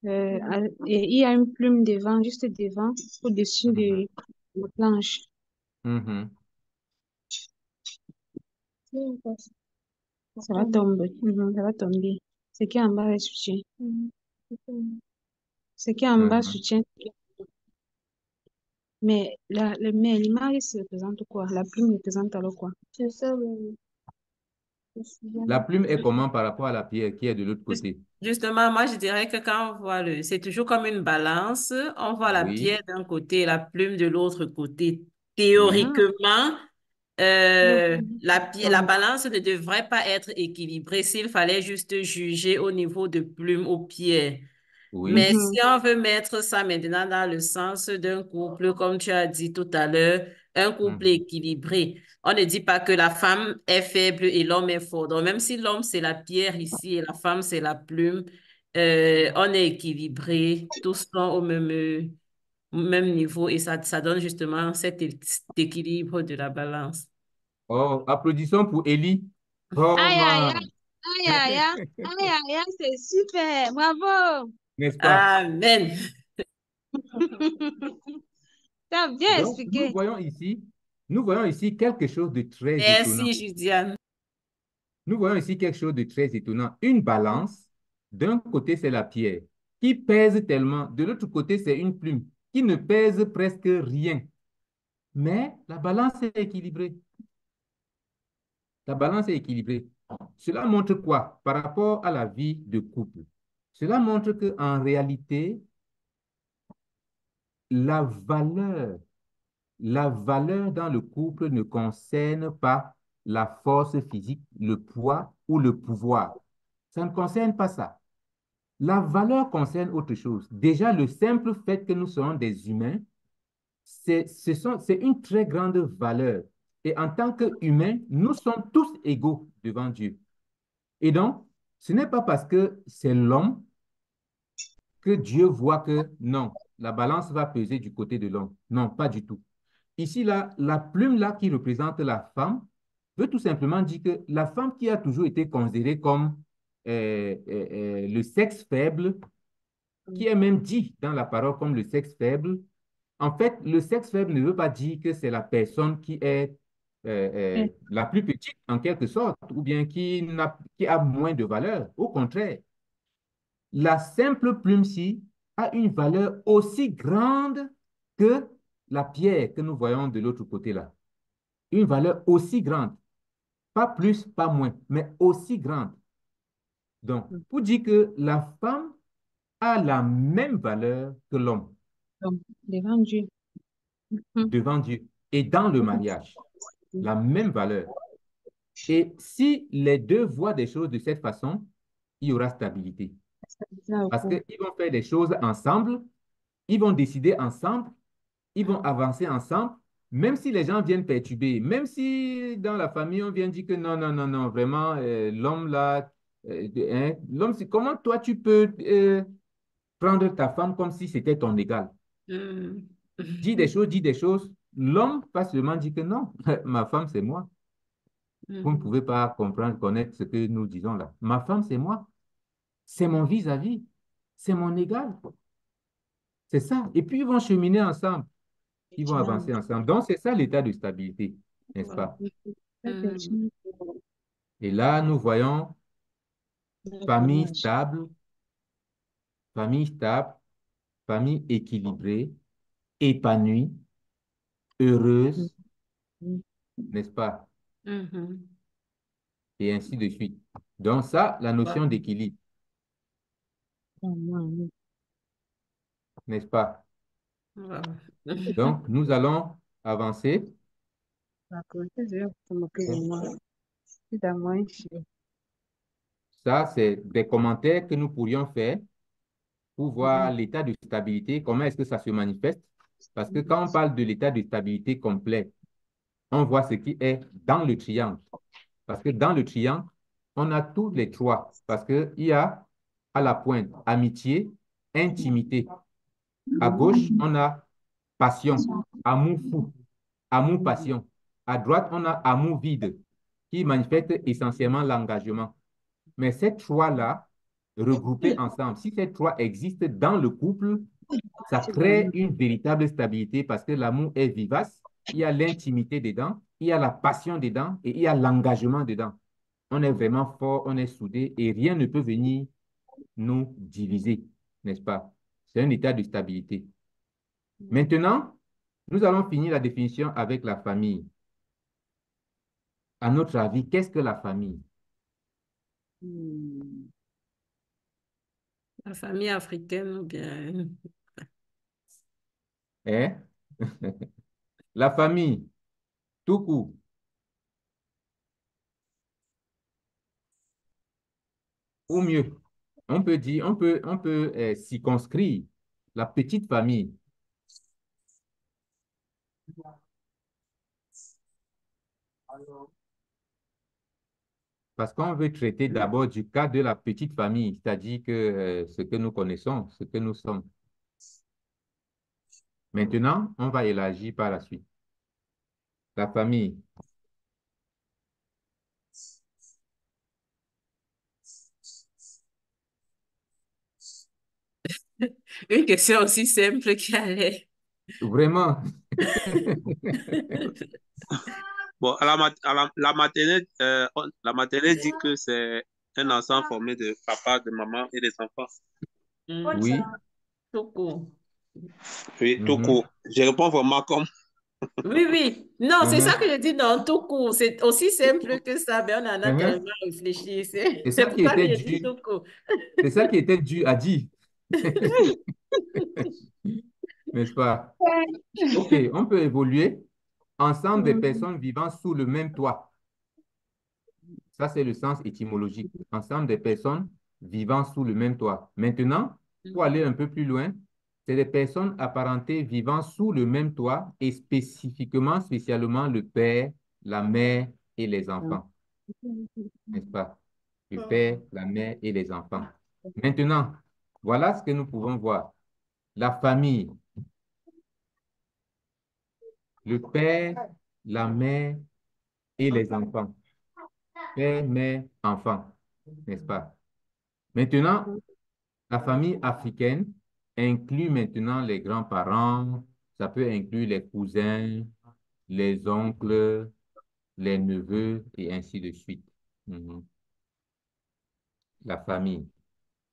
Et il y a une plume devant, juste devant, au-dessus Mhm. de la planche. Mhm. Ça va tomber. Ça va tomber. Ce qui est en bas est soutien. Ce qui est en bas Mhm. soutient. Mais l'image se représente quoi? La plume représente alors quoi? C'est ça, le sujet. La plume est comment par rapport à la pierre qui est de l'autre côté? Justement, moi, je dirais que quand on voit c'est toujours comme une balance. On voit la Oui, pierre d'un côté et la plume de l'autre côté. oui. Théoriquement, la Donc, balance ne devrait pas être équilibrée s'il fallait juste juger au niveau de plume aux pierres. Oui. Mais si on veut mettre ça maintenant dans le sens d'un couple, comme tu as dit tout à l'heure, un couple Mhm. équilibré, on ne dit pas que la femme est faible et l'homme est fort. Donc, même si l'homme, c'est la pierre ici et la femme, c'est la plume, on est équilibré, tous sont au même niveau et ça donne justement cet équilibre de la balance. Oh, applaudissons pour Élie. aïe, aïe, Comment? aïe, aïe, aïe, aïe, aïe, aïe, aïe, c'est super, bravo. N'est-ce pas? Amen. Tu as bien Donc, expliqué. nous voyons ici quelque chose de très étonnant. Merci, Judiane. Nous voyons ici quelque chose de très étonnant. Une balance, d'un côté, c'est la pierre, qui pèse tellement. De l'autre côté, c'est une plume, qui ne pèse presque rien. Mais la balance est équilibrée. La balance est équilibrée. Cela montre quoi par rapport à la vie de couple? Cela montre qu'en réalité, la valeur, la valeur dans le couple ne concerne pas la force physique, le poids ou le pouvoir. Ça ne concerne pas ça. La valeur concerne autre chose. Déjà, le simple fait que nous soyons des humains, c'est une très grande valeur. Et en tant qu'humains, nous sommes tous égaux devant Dieu. Et donc, ce n'est pas parce que c'est l'homme que Dieu voit que non, la balance va peser du côté de l'homme. Non, pas du tout. Ici, là, la plume là qui représente la femme veut tout simplement dire que la femme qui a toujours été considérée comme le sexe faible, qui est même dit dans la parole comme le sexe faible, en fait, le sexe faible ne veut pas dire que c'est la personne qui est la plus petite en quelque sorte, ou bien qui a moins de valeur. Au contraire, la simple plume-ci a une valeur aussi grande que la pierre que nous voyons de l'autre côté là. Une valeur aussi grande. Pas plus, pas moins, mais aussi grande. Donc, pour dire que la femme a la même valeur que l'homme Donc, devant Dieu. devant Dieu et dans le mariage. La même valeur. Et si les deux voient des choses de cette façon, il y aura stabilité. Parce qu'ils vont faire des choses ensemble, ils vont décider ensemble, ils vont avancer ensemble, même si les gens viennent perturber, même si dans la famille, on vient dire que non, non, non, non, vraiment, l'homme là, l'homme, comment toi tu peux prendre ta femme comme si c'était ton égal? Mm. Dis des choses. L'homme va seulement dire que non, ma femme, c'est moi. Vous ne pouvez pas comprendre, connaître ce que nous disons là. Ma femme, c'est moi. C'est mon vis-à-vis. C'est mon égal. C'est ça. Et puis, ils vont cheminer ensemble. qui vont avancer ensemble. Donc, c'est ça l'état de stabilité, n'est-ce pas? Et là, nous voyons famille stable, famille stable, famille équilibrée, épanouie, heureuse, n'est-ce pas? Et ainsi de suite. Donc ça, la notion d'équilibre, n'est-ce pas? Donc, nous allons avancer. Ça, c'est des commentaires que nous pourrions faire pour voir l'état de stabilité, comment est-ce que ça se manifeste. Parce que quand on parle de l'état de stabilité complet, on voit ce qui est dans le triangle. Parce que dans le triangle, on a tous les trois. Parce qu'il y a à la pointe amitié, intimité. À gauche, on a passion, amour fou, amour passion. À droite, on a amour vide, qui manifeste essentiellement l'engagement. Mais ces trois-là, regroupés ensemble, si ces trois existent dans le couple, ça crée une véritable stabilité parce que l'amour est vivace, il y a l'intimité dedans, il y a la passion dedans et il y a l'engagement dedans. On est vraiment fort, on est soudés et rien ne peut venir nous diviser, n'est-ce pas? C'est un état de stabilité. Maintenant, nous allons finir la définition avec la famille. À notre avis, qu'est-ce que la famille? La famille africaine ou bien... Hein? La famille, tout court. Ou mieux, on peut dire, on peut circonscrire la petite famille. Parce qu'on veut traiter d'abord du cas de la petite famille, c'est-à-dire que ce que nous connaissons, ce que nous sommes. Maintenant, on va élargir par la suite. La famille. Une question aussi simple qui allait. Vraiment. Bon, la maternelle dit que c'est un ensemble formé de papa, de maman et des enfants. Oui. Tout court. Oui, tout court. Je réponds vraiment comme... Oui, oui. Non, c'est ça que je dis dans tout court. C'est aussi simple que ça, mais on en a tellement réfléchi. C'est C'est ça pour qui ça que était je dis dû. tout court. C'est ça qui était dû à dire. N'est-ce pas? OK, on peut évoluer. Ensemble des personnes vivant sous le même toit. Ça, c'est le sens étymologique. Ensemble des personnes vivant sous le même toit. Maintenant, pour aller un peu plus loin, c'est des personnes apparentées vivant sous le même toit et spécialement le père, la mère et les enfants. N'est-ce pas? Le père, la mère et les enfants. Maintenant, voilà ce que nous pouvons voir. La famille, le père, la mère et les enfants. Père, mère, enfant, n'est-ce pas? Maintenant, la famille africaine inclut maintenant les grands-parents, ça peut inclure les cousins, les oncles, les neveux et ainsi de suite. La famille.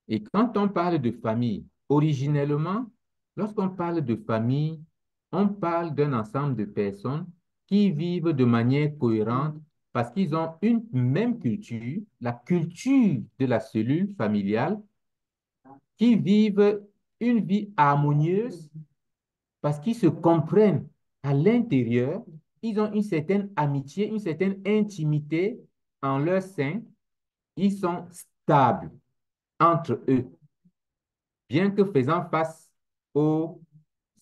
Et quand on parle de famille, originellement, lorsqu'on parle de famille, on parle d'un ensemble de personnes qui vivent de manière cohérente parce qu'ils ont une même culture, la culture de la cellule familiale, qui vivent une vie harmonieuse parce qu'ils se comprennent à l'intérieur, ils ont une certaine amitié, une certaine intimité en leur sein, ils sont stables entre eux, bien que faisant face aux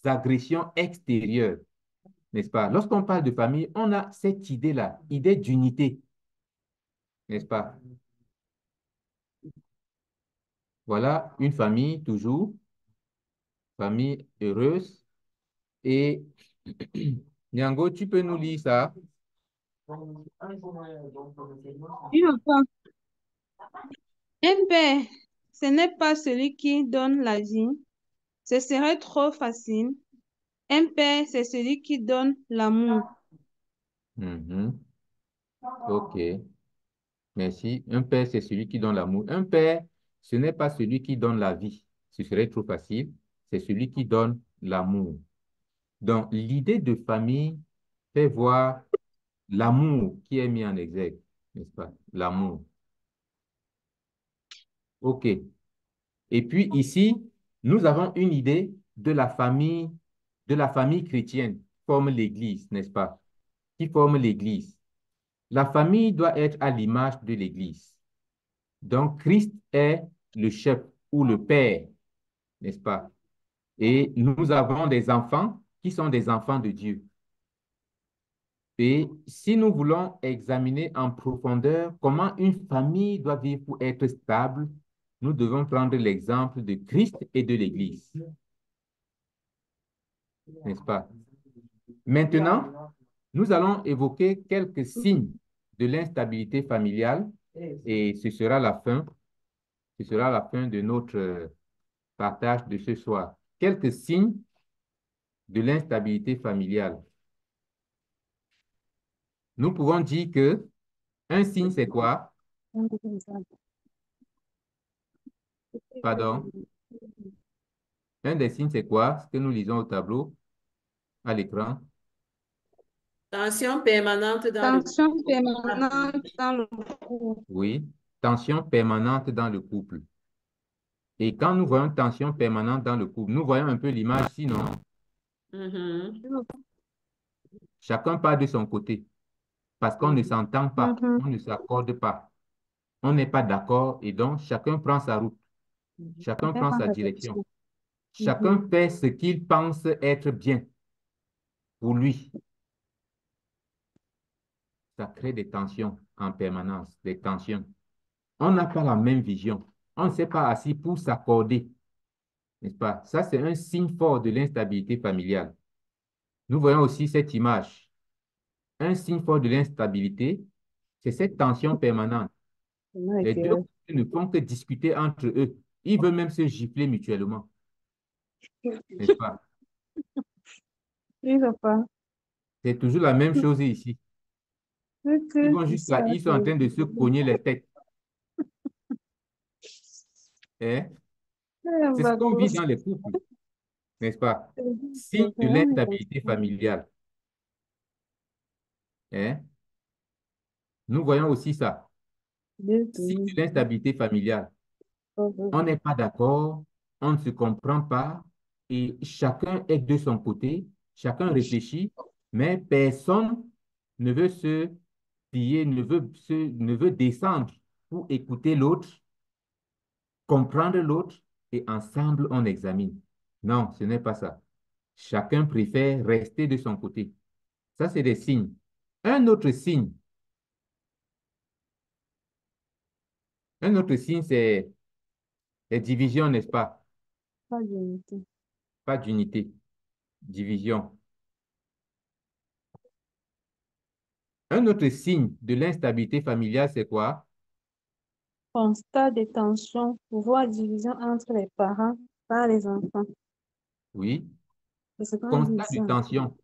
agressions extérieures, n'est-ce pas? Lorsqu'on parle de famille, on a cette idée-là, idée d'unité, n'est-ce pas? Voilà une famille toujours, famille heureuse. Et Nyango, tu peux nous lire ça? Oui, papa. Un père, ce n'est pas celui qui donne la vie. Ce serait trop facile. Un père, c'est celui qui donne l'amour. Mhm. OK. Merci. Un père, c'est celui qui donne l'amour. Un père, ce n'est pas celui qui donne la vie. Ce serait trop facile. C'est celui qui donne l'amour. Donc, l'idée de famille fait voir l'amour qui est mis en exergue, n'est-ce pas? L'amour. OK. Et puis ici, nous avons une idée de la famille chrétienne qui forme l'Église, n'est-ce pas? Qui forme l'Église. La famille doit être à l'image de l'Église. Donc, Christ est le chef ou le père, n'est-ce pas? Et nous avons des enfants qui sont des enfants de Dieu. Et si nous voulons examiner en profondeur comment une famille doit vivre pour être stable, nous devons prendre l'exemple de Christ et de l'Église, n'est-ce pas? Maintenant, nous allons évoquer quelques signes de l'instabilité familiale et ce sera la fin de notre partage de ce soir. Quelques signes de l'instabilité familiale. Nous pouvons dire que un signe, c'est quoi? Pardon? Un des signes, c'est quoi? Ce que nous lisons au tableau, à l'écran. Tension permanente dans le Tension permanente dans le couple. Oui, tension permanente dans le couple. Et quand nous voyons tension permanente dans le couple, nous voyons un peu l'image, sinon Mhm. chacun part de son côté parce qu'on ne s'entend pas, on ne s'accorde pas, on n'est pas d'accord et donc chacun prend sa route, chacun prend sa direction, chacun fait ce qu'il pense être bien pour lui. Ça crée des tensions en permanence, des tensions. On n'a pas la même vision, on ne s'est pas assis pour s'accorder, n'est-ce pas? Ça, c'est un signe fort de l'instabilité familiale. Nous voyons aussi cette image. Un signe fort de l'instabilité, c'est cette tension permanente. Les deux côtés ne font que discuter entre eux. Ils veulent même se gifler mutuellement, n'est-ce pas? Oui, papa. C'est toujours la même chose ici. Ils vont jusqu'à, ils sont en train de se cogner les têtes. Hein? C'est ce qu'on vit dans les couples, n'est-ce pas? Signe de l'instabilité familiale. Hein? Nous voyons aussi ça. Signe de l'instabilité familiale. On n'est pas d'accord, on ne se comprend pas et chacun est de son côté, chacun réfléchit, mais personne ne veut se plier, ne veut descendre pour écouter l'autre, comprendre l'autre et ensemble on examine. Non, ce n'est pas ça. Chacun préfère rester de son côté. Ça, c'est des signes. Un autre signe, c'est les divisions, n'est-ce pas? Pas d'unité. Pas d'unité, division. Un autre signe de l'instabilité familiale, c'est quoi? Constat de tension, voire division entre les parents par les enfants. Oui. C'est ce qu'on dit Constat de ici. tension.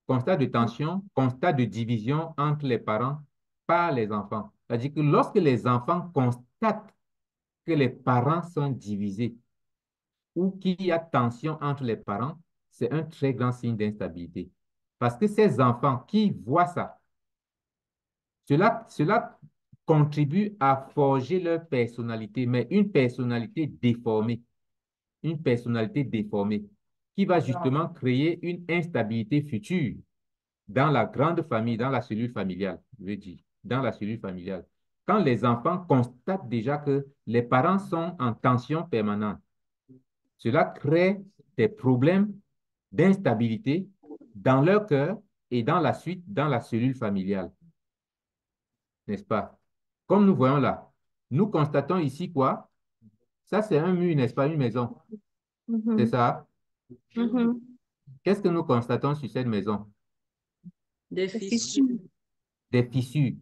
Constat de tension, constat de division entre les parents par les enfants. C'est-à-dire que lorsque les enfants constatent que les parents sont divisés ou qu'il y a tension entre les parents, c'est un très grand signe d'instabilité. Parce que ces enfants qui voient ça, cela contribue à forger leur personnalité, mais une personnalité déformée qui va justement créer une instabilité future dans la grande famille, dans la cellule familiale, je veux dire, dans la cellule familiale. Quand les enfants constatent déjà que les parents sont en tension permanente, cela crée des problèmes d'instabilité dans leur cœur et dans la suite, dans la cellule familiale, n'est-ce pas? Comme nous voyons là, nous constatons ici quoi? Ça, c'est un mur, n'est-ce pas? Une maison. C'est ça? Qu'est-ce que nous constatons sur cette maison? des fissures. Des fissures.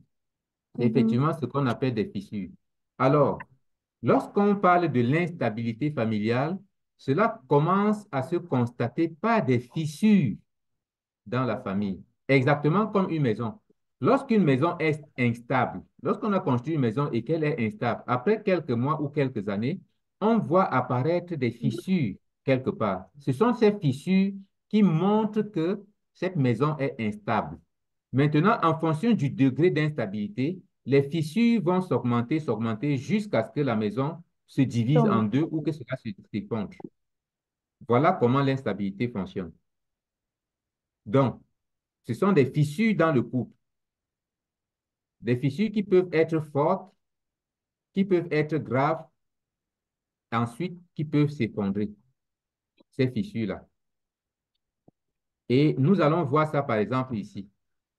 Effectivement, ce qu'on appelle des fissures. Alors, lorsqu'on parle de l'instabilité familiale, cela commence à se constater par des fissures dans la famille, exactement comme une maison. Lorsqu'une maison est instable, lorsqu'on a construit une maison et qu'elle est instable, après quelques mois ou quelques années, on voit apparaître des fissures quelque part. Ce sont ces fissures qui montrent que cette maison est instable. Maintenant, en fonction du degré d'instabilité, les fissures vont s'augmenter jusqu'à ce que la maison se divise en deux ou que cela s'effondre. Voilà comment l'instabilité fonctionne. Donc, ce sont des fissures dans le couple. Des fissures qui peuvent être fortes, qui peuvent être graves, ensuite qui peuvent s'effondrer. Ces fissures-là. Et nous allons voir ça par exemple ici.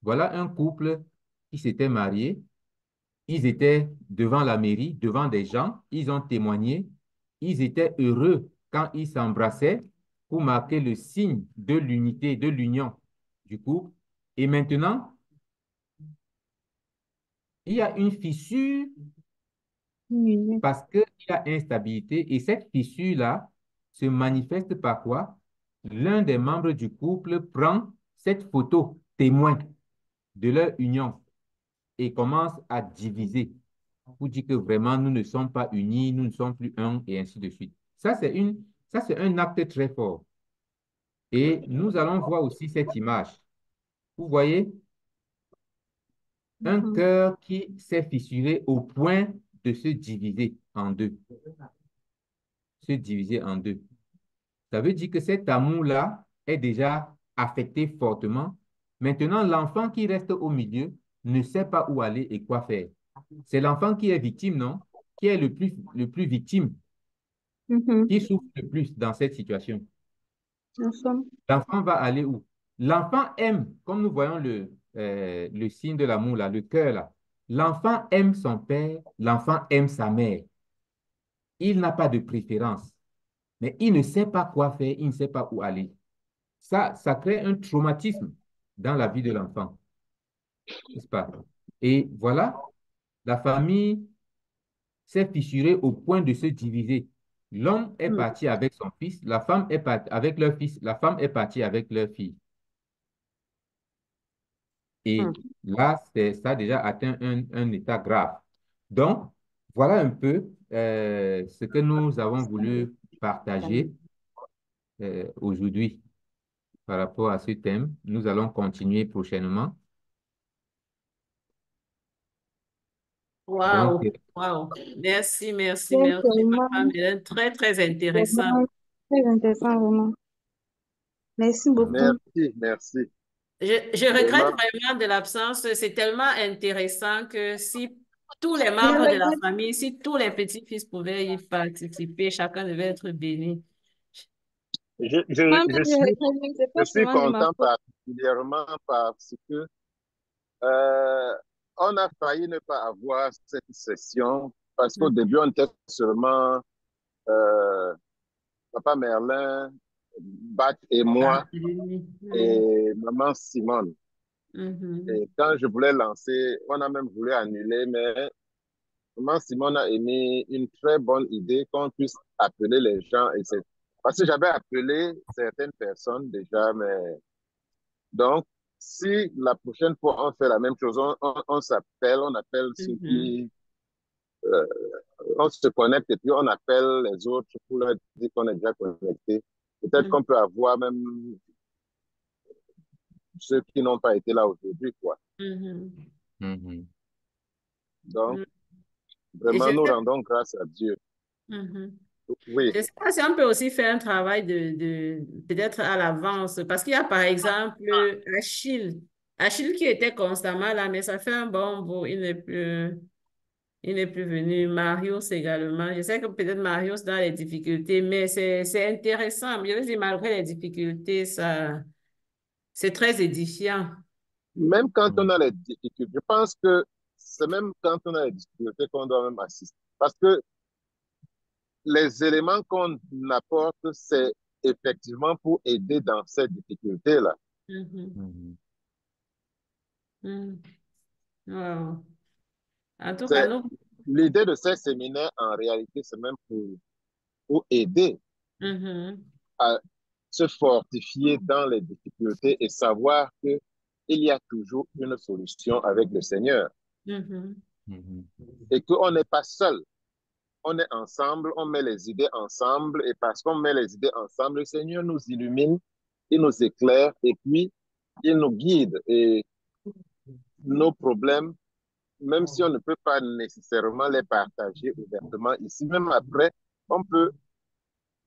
Voilà un couple qui s'était marié. Ils étaient devant la mairie, devant des gens. Ils ont témoigné. Ils étaient heureux quand ils s'embrassaient pour marquer le signe de l'unité, de l'union du couple. Et maintenant, il y a une fissure parce qu'il y a instabilité. Et cette fissure-là se manifeste par quoi? L'un des membres du couple prend cette photo témoin de leur union et commence à diviser pour dire que vraiment nous ne sommes pas unis, nous ne sommes plus un et ainsi de suite. Ça, c'est un acte très fort. Et nous allons voir aussi cette image. Vous voyez, un cœur qui s'est fissuré au point de se diviser en deux. Se diviser en deux. Ça veut dire que cet amour-là est déjà affecté fortement. Maintenant, l'enfant qui reste au milieu ne sait pas où aller et quoi faire. C'est l'enfant qui est victime, non? Qui est le plus victime, qui souffre le plus dans cette situation. L'enfant va aller où? L'enfant aime, comme nous voyons le signe de l'amour, là, le cœur, là. L'enfant aime son père, l'enfant aime sa mère. Il n'a pas de préférence, mais il ne sait pas quoi faire, il ne sait pas où aller. Ça crée un traumatisme dans la vie de l'enfant, n'est-ce pas? Et voilà, la famille s'est fissurée au point de se diviser. L'homme est parti avec son fils, la femme est partie avec leur fils, la femme est partie avec leur fille. Et là, ça a déjà atteint un état grave. Donc, voilà un peu ce que nous avons voulu partager aujourd'hui par rapport à ce thème. Nous allons continuer prochainement. Wow, Donc, wow. Merci, Papa Mélène. Très, très intéressant. Très intéressant, vraiment. Merci beaucoup. Merci. Je regrette vraiment de l'absence. C'est tellement intéressant que si tous les membres de la famille, si tous les petits-fils pouvaient y participer, chacun devait être béni. Je suis content particulièrement parce que on a failli ne pas avoir cette session parce qu'au début, on était seulement Papa Merlin, Bat et moi et Maman Simone. Et quand je voulais lancer, on a même voulu annuler, mais Maman Simone a émis une très bonne idée qu'on puisse appeler les gens. Parce que j'avais appelé certaines personnes déjà, mais donc, si la prochaine fois on fait la même chose, on s'appelle, on appelle ceux qui, on se connecte et puis on appelle les autres pour leur dire qu'on est déjà connecté. Peut-être qu'on peut avoir même ceux qui n'ont pas été là aujourd'hui, quoi. Donc, vraiment, nous rendons grâce à Dieu. Oui. Je ne sais pas si on peut aussi faire un travail de peut-être à l'avance, parce qu'il y a par exemple Achille. Achille qui était constamment là, mais ça fait un bon bout, il n'est plus venu. Marius également. Je sais que peut-être Marius dans les difficultés, mais c'est intéressant. Je veux dire, malgré les difficultés, c'est très édifiant. Même quand on a les difficultés, je pense que c'est même quand on a les difficultés qu'on doit même assister. Parce que les éléments qu'on apporte, c'est effectivement pour aider dans ces difficultés-là. Wow. En tout cas, L'idée de ces séminaires, en réalité, c'est même pour aider. à se fortifier dans les difficultés et savoir qu'il y a toujours une solution avec le Seigneur et qu'on n'est pas seul. On est ensemble, on met les idées ensemble et parce qu'on met les idées ensemble, le Seigneur nous illumine, il nous éclaire et puis il nous guide et nos problèmes, même si on ne peut pas nécessairement les partager ouvertement ici, même après, on peut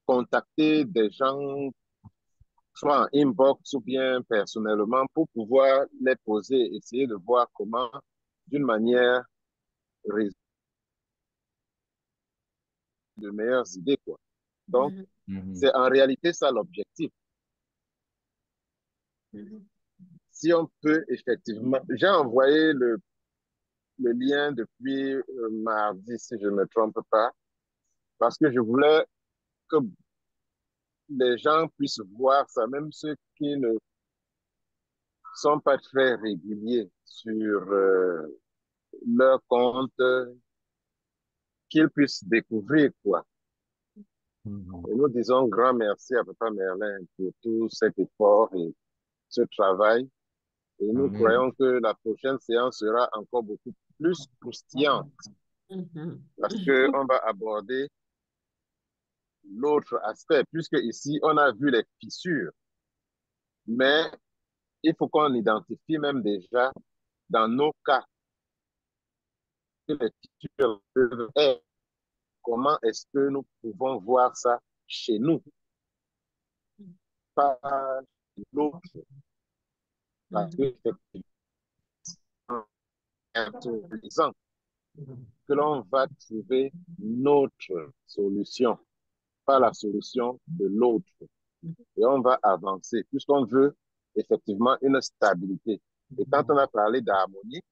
contacter des gens, soit en inbox ou bien personnellement, pour pouvoir les poser, essayer de voir comment, d'une manière raisonnable, de meilleures idées, quoi. Donc, c'est en réalité ça l'objectif. Si on peut effectivement, j'ai envoyé le lien depuis mardi, si je ne me trompe pas, parce que je voulais que les gens puissent voir ça, même ceux qui ne sont pas très réguliers sur leur compte, qu'ils puissent découvrir quoi. Et nous disons grand merci à Papa Merlin pour tout cet effort et ce travail. Et nous croyons que la prochaine séance sera encore beaucoup plus croustillante parce qu'on va aborder l'autre aspect, puisque ici, on a vu les fissures. Mais il faut qu'on identifie même déjà dans nos cas que les fissures peuvent être. Comment est-ce que nous pouvons voir ça chez nous, pas chez l'autre, parce que c'est intéressant que l'on va trouver notre solution, pas la solution de l'autre. Et on va avancer, puisqu'on veut effectivement une stabilité. Et quand on a parlé d'harmonie,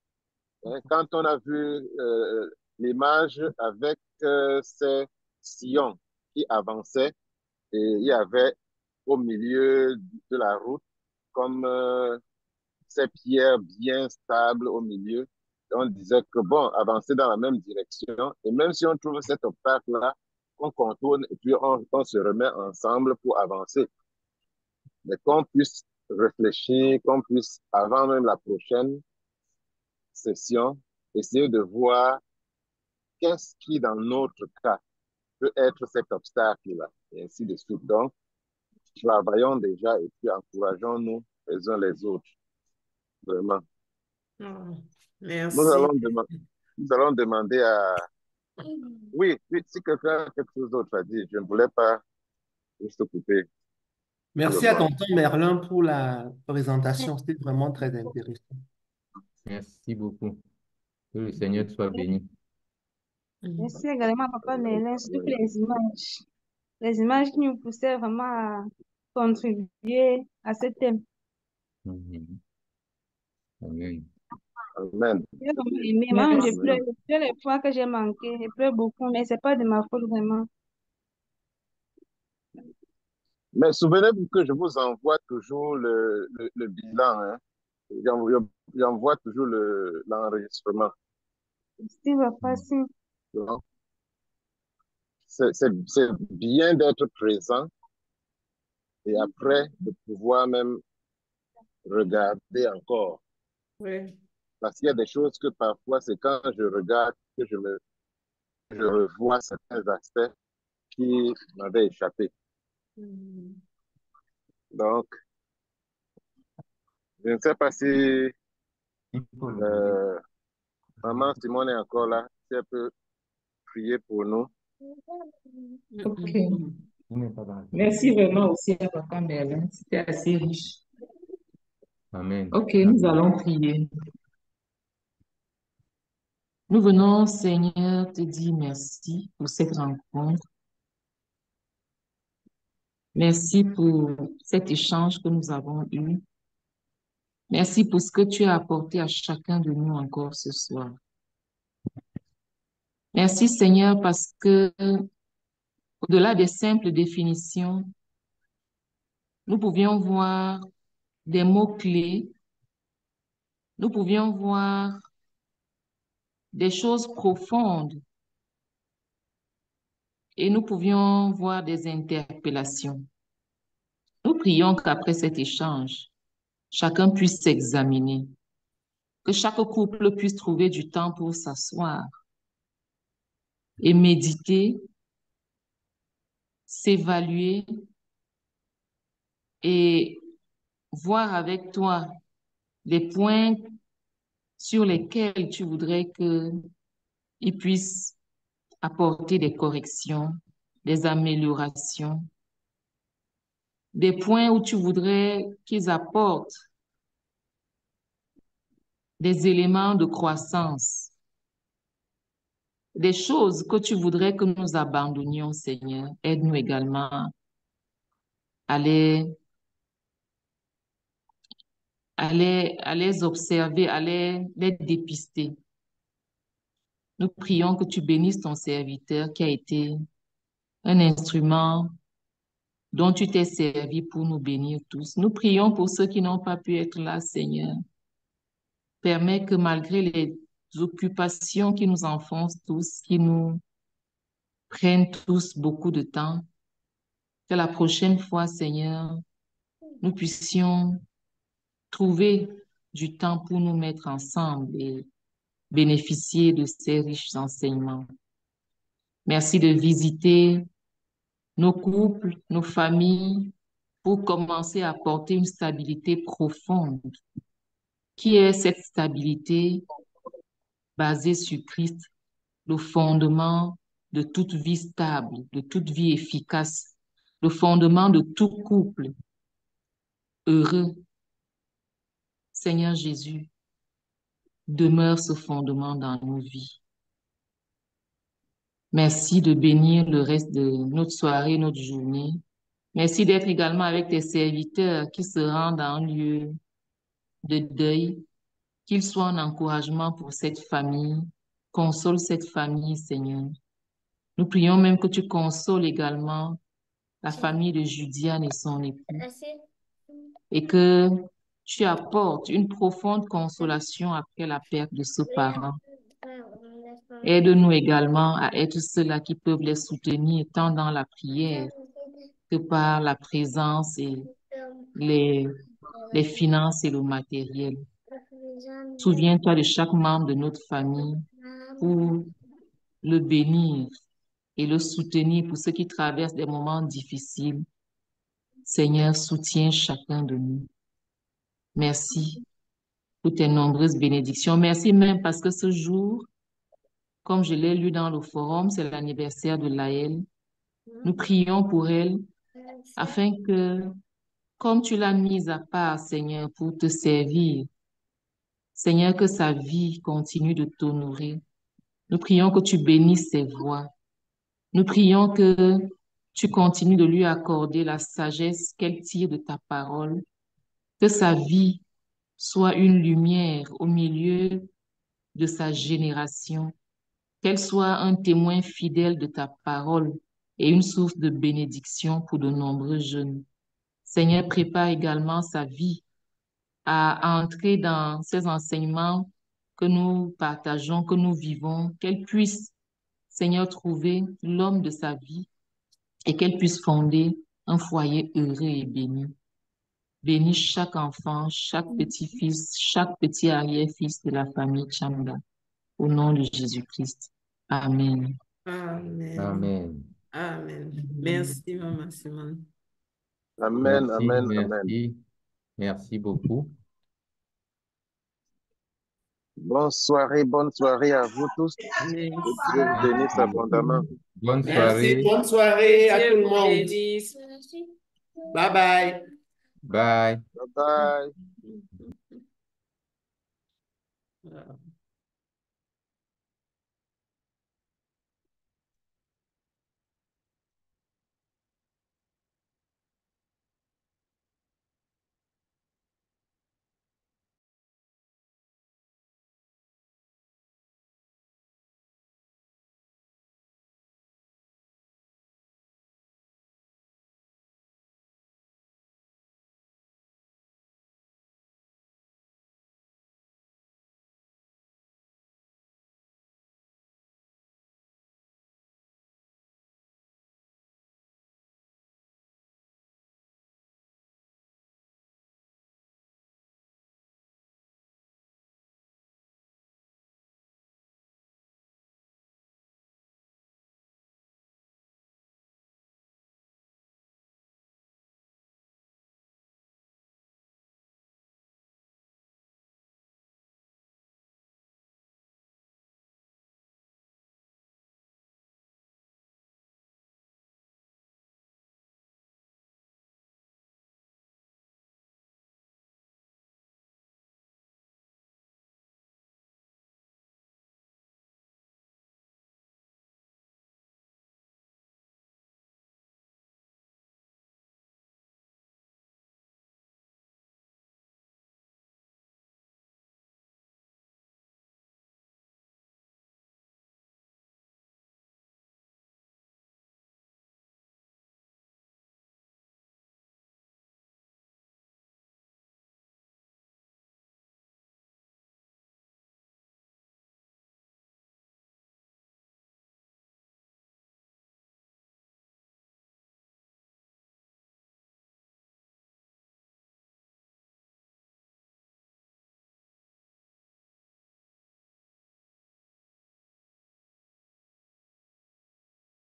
hein, quand on a vu l'image avec ces sillons qui avançaient, et il y avait au milieu de la route comme ces pierres bien stables au milieu. Et on disait que bon, avancer dans la même direction, et même si on trouve cet obstacle-là, on contourne et puis on se remet ensemble pour avancer. Mais qu'on puisse réfléchir, qu'on puisse, avant même la prochaine session, essayer de voir qu'est-ce qui, dans notre cas, peut être cet obstacle-là, et ainsi de suite. Donc, travaillons déjà et puis encourageons-nous les uns les autres. Vraiment. Merci. Nous allons demander à... Oui, oui, si quelqu'un a quelque chose d'autre à dire, je ne voulais pas juste couper. Merci à tonton Merlin pour la présentation. C'était vraiment très intéressant. Merci beaucoup. Que le Seigneur soit béni. Merci également à Papa Merlin, surtout pour les images qui nous poussaient vraiment à contribuer à ce thème. Amen. Amen. J'ai vraiment aimé. Moi, je pleure. Je pleure les fois que j'ai manqué. Je pleure beaucoup, mais c'est pas de ma faute vraiment. Mais souvenez-vous que je vous envoie toujours le bilan. Hein. J'envoie toujours l'enregistrement. Si, papa, si. C'est bien d'être présent et après de pouvoir même regarder encore. Oui. Parce qu'il y a des choses que parfois, c'est quand je regarde que je revois certains aspects qui m'avaient échappé. Donc, je ne sais pas si maman Simone est encore là, si elle peut prier pour nous. Ok. Merci vraiment aussi à Papa Merlin. C'était assez riche. Amen. Ok, nous allons prier. Nous venons, Seigneur, te dire merci pour cette rencontre. Merci pour cet échange que nous avons eu. Merci pour ce que tu as apporté à chacun de nous encore ce soir. Merci, Seigneur, parce que au-delà des simples définitions, nous pouvions voir des mots-clés, nous pouvions voir des choses profondes et nous pouvions voir des interpellations. Nous prions qu'après cet échange, chacun puisse s'examiner, que chaque couple puisse trouver du temps pour s'asseoir et méditer, s'évaluer et voir avec toi les points sur lesquels tu voudrais qu'ils puissent apporter des corrections, des améliorations, des points où tu voudrais qu'ils apportent des éléments de croissance, des choses que tu voudrais que nous abandonnions, Seigneur. Aide-nous également à les observer, à les dépister. Nous prions que tu bénisses ton serviteur qui a été un instrument dont tu t'es servi pour nous bénir tous. Nous prions pour ceux qui n'ont pas pu être là, Seigneur. Permets que malgré les occupations qui nous enfoncent tous, qui nous prennent tous beaucoup de temps, que la prochaine fois, Seigneur, nous puissions trouver du temps pour nous mettre ensemble et bénéficier de ces riches enseignements. Merci de visiter nos couples, nos familles, pour commencer à apporter une stabilité profonde. Qui est cette stabilité basée sur Christ, le fondement de toute vie stable, de toute vie efficace, le fondement de tout couple heureux. Seigneur Jésus, demeure ce fondement dans nos vies. Merci de bénir le reste de notre soirée, notre journée. Merci d'être également avec tes serviteurs qui se rendent à un lieu de deuil, qu'ils soient un encouragement pour cette famille. Console cette famille, Seigneur. Nous prions même que tu consoles également la famille de Judiane et son époux et que tu apportes une profonde consolation après la perte de ce parent. Aide-nous également à être ceux-là qui peuvent les soutenir tant dans la prière que par la présence et les finances et le matériel. Souviens-toi de chaque membre de notre famille pour le bénir et le soutenir pour ceux qui traversent des moments difficiles. Seigneur, soutiens chacun de nous. Merci pour tes nombreuses bénédictions. Merci même parce que ce jour, comme je l'ai lu dans le forum, c'est l'anniversaire de Laëlle. Nous prions pour elle afin que, comme tu l'as mise à part, Seigneur, pour te servir, Seigneur, que sa vie continue de t'honorer. Nous prions que tu bénisses ses voies. Nous prions que tu continues de lui accorder la sagesse qu'elle tire de ta parole, que sa vie soit une lumière au milieu de sa génération, qu'elle soit un témoin fidèle de ta parole et une source de bénédiction pour de nombreux jeunes. Seigneur, prépare également sa vie à entrer dans ces enseignements que nous partageons, que nous vivons, qu'elle puisse, Seigneur, trouver l'homme de sa vie et qu'elle puisse fonder un foyer heureux et béni. Bénis chaque enfant, chaque petit-fils, chaque petit arrière-fils de la famille Chamba. Au nom de Jésus-Christ. Amen. Amen. Amen. Amen. Merci, Maman Simone. Amen, Merci, amen, amen. merci. Merci beaucoup. Bonne soirée à vous tous. Que Dieu vous bénisse abondamment. Bonne Merci, soirée. bonne soirée à tout le monde. Bye bye. Bye. Bye bye. Wow.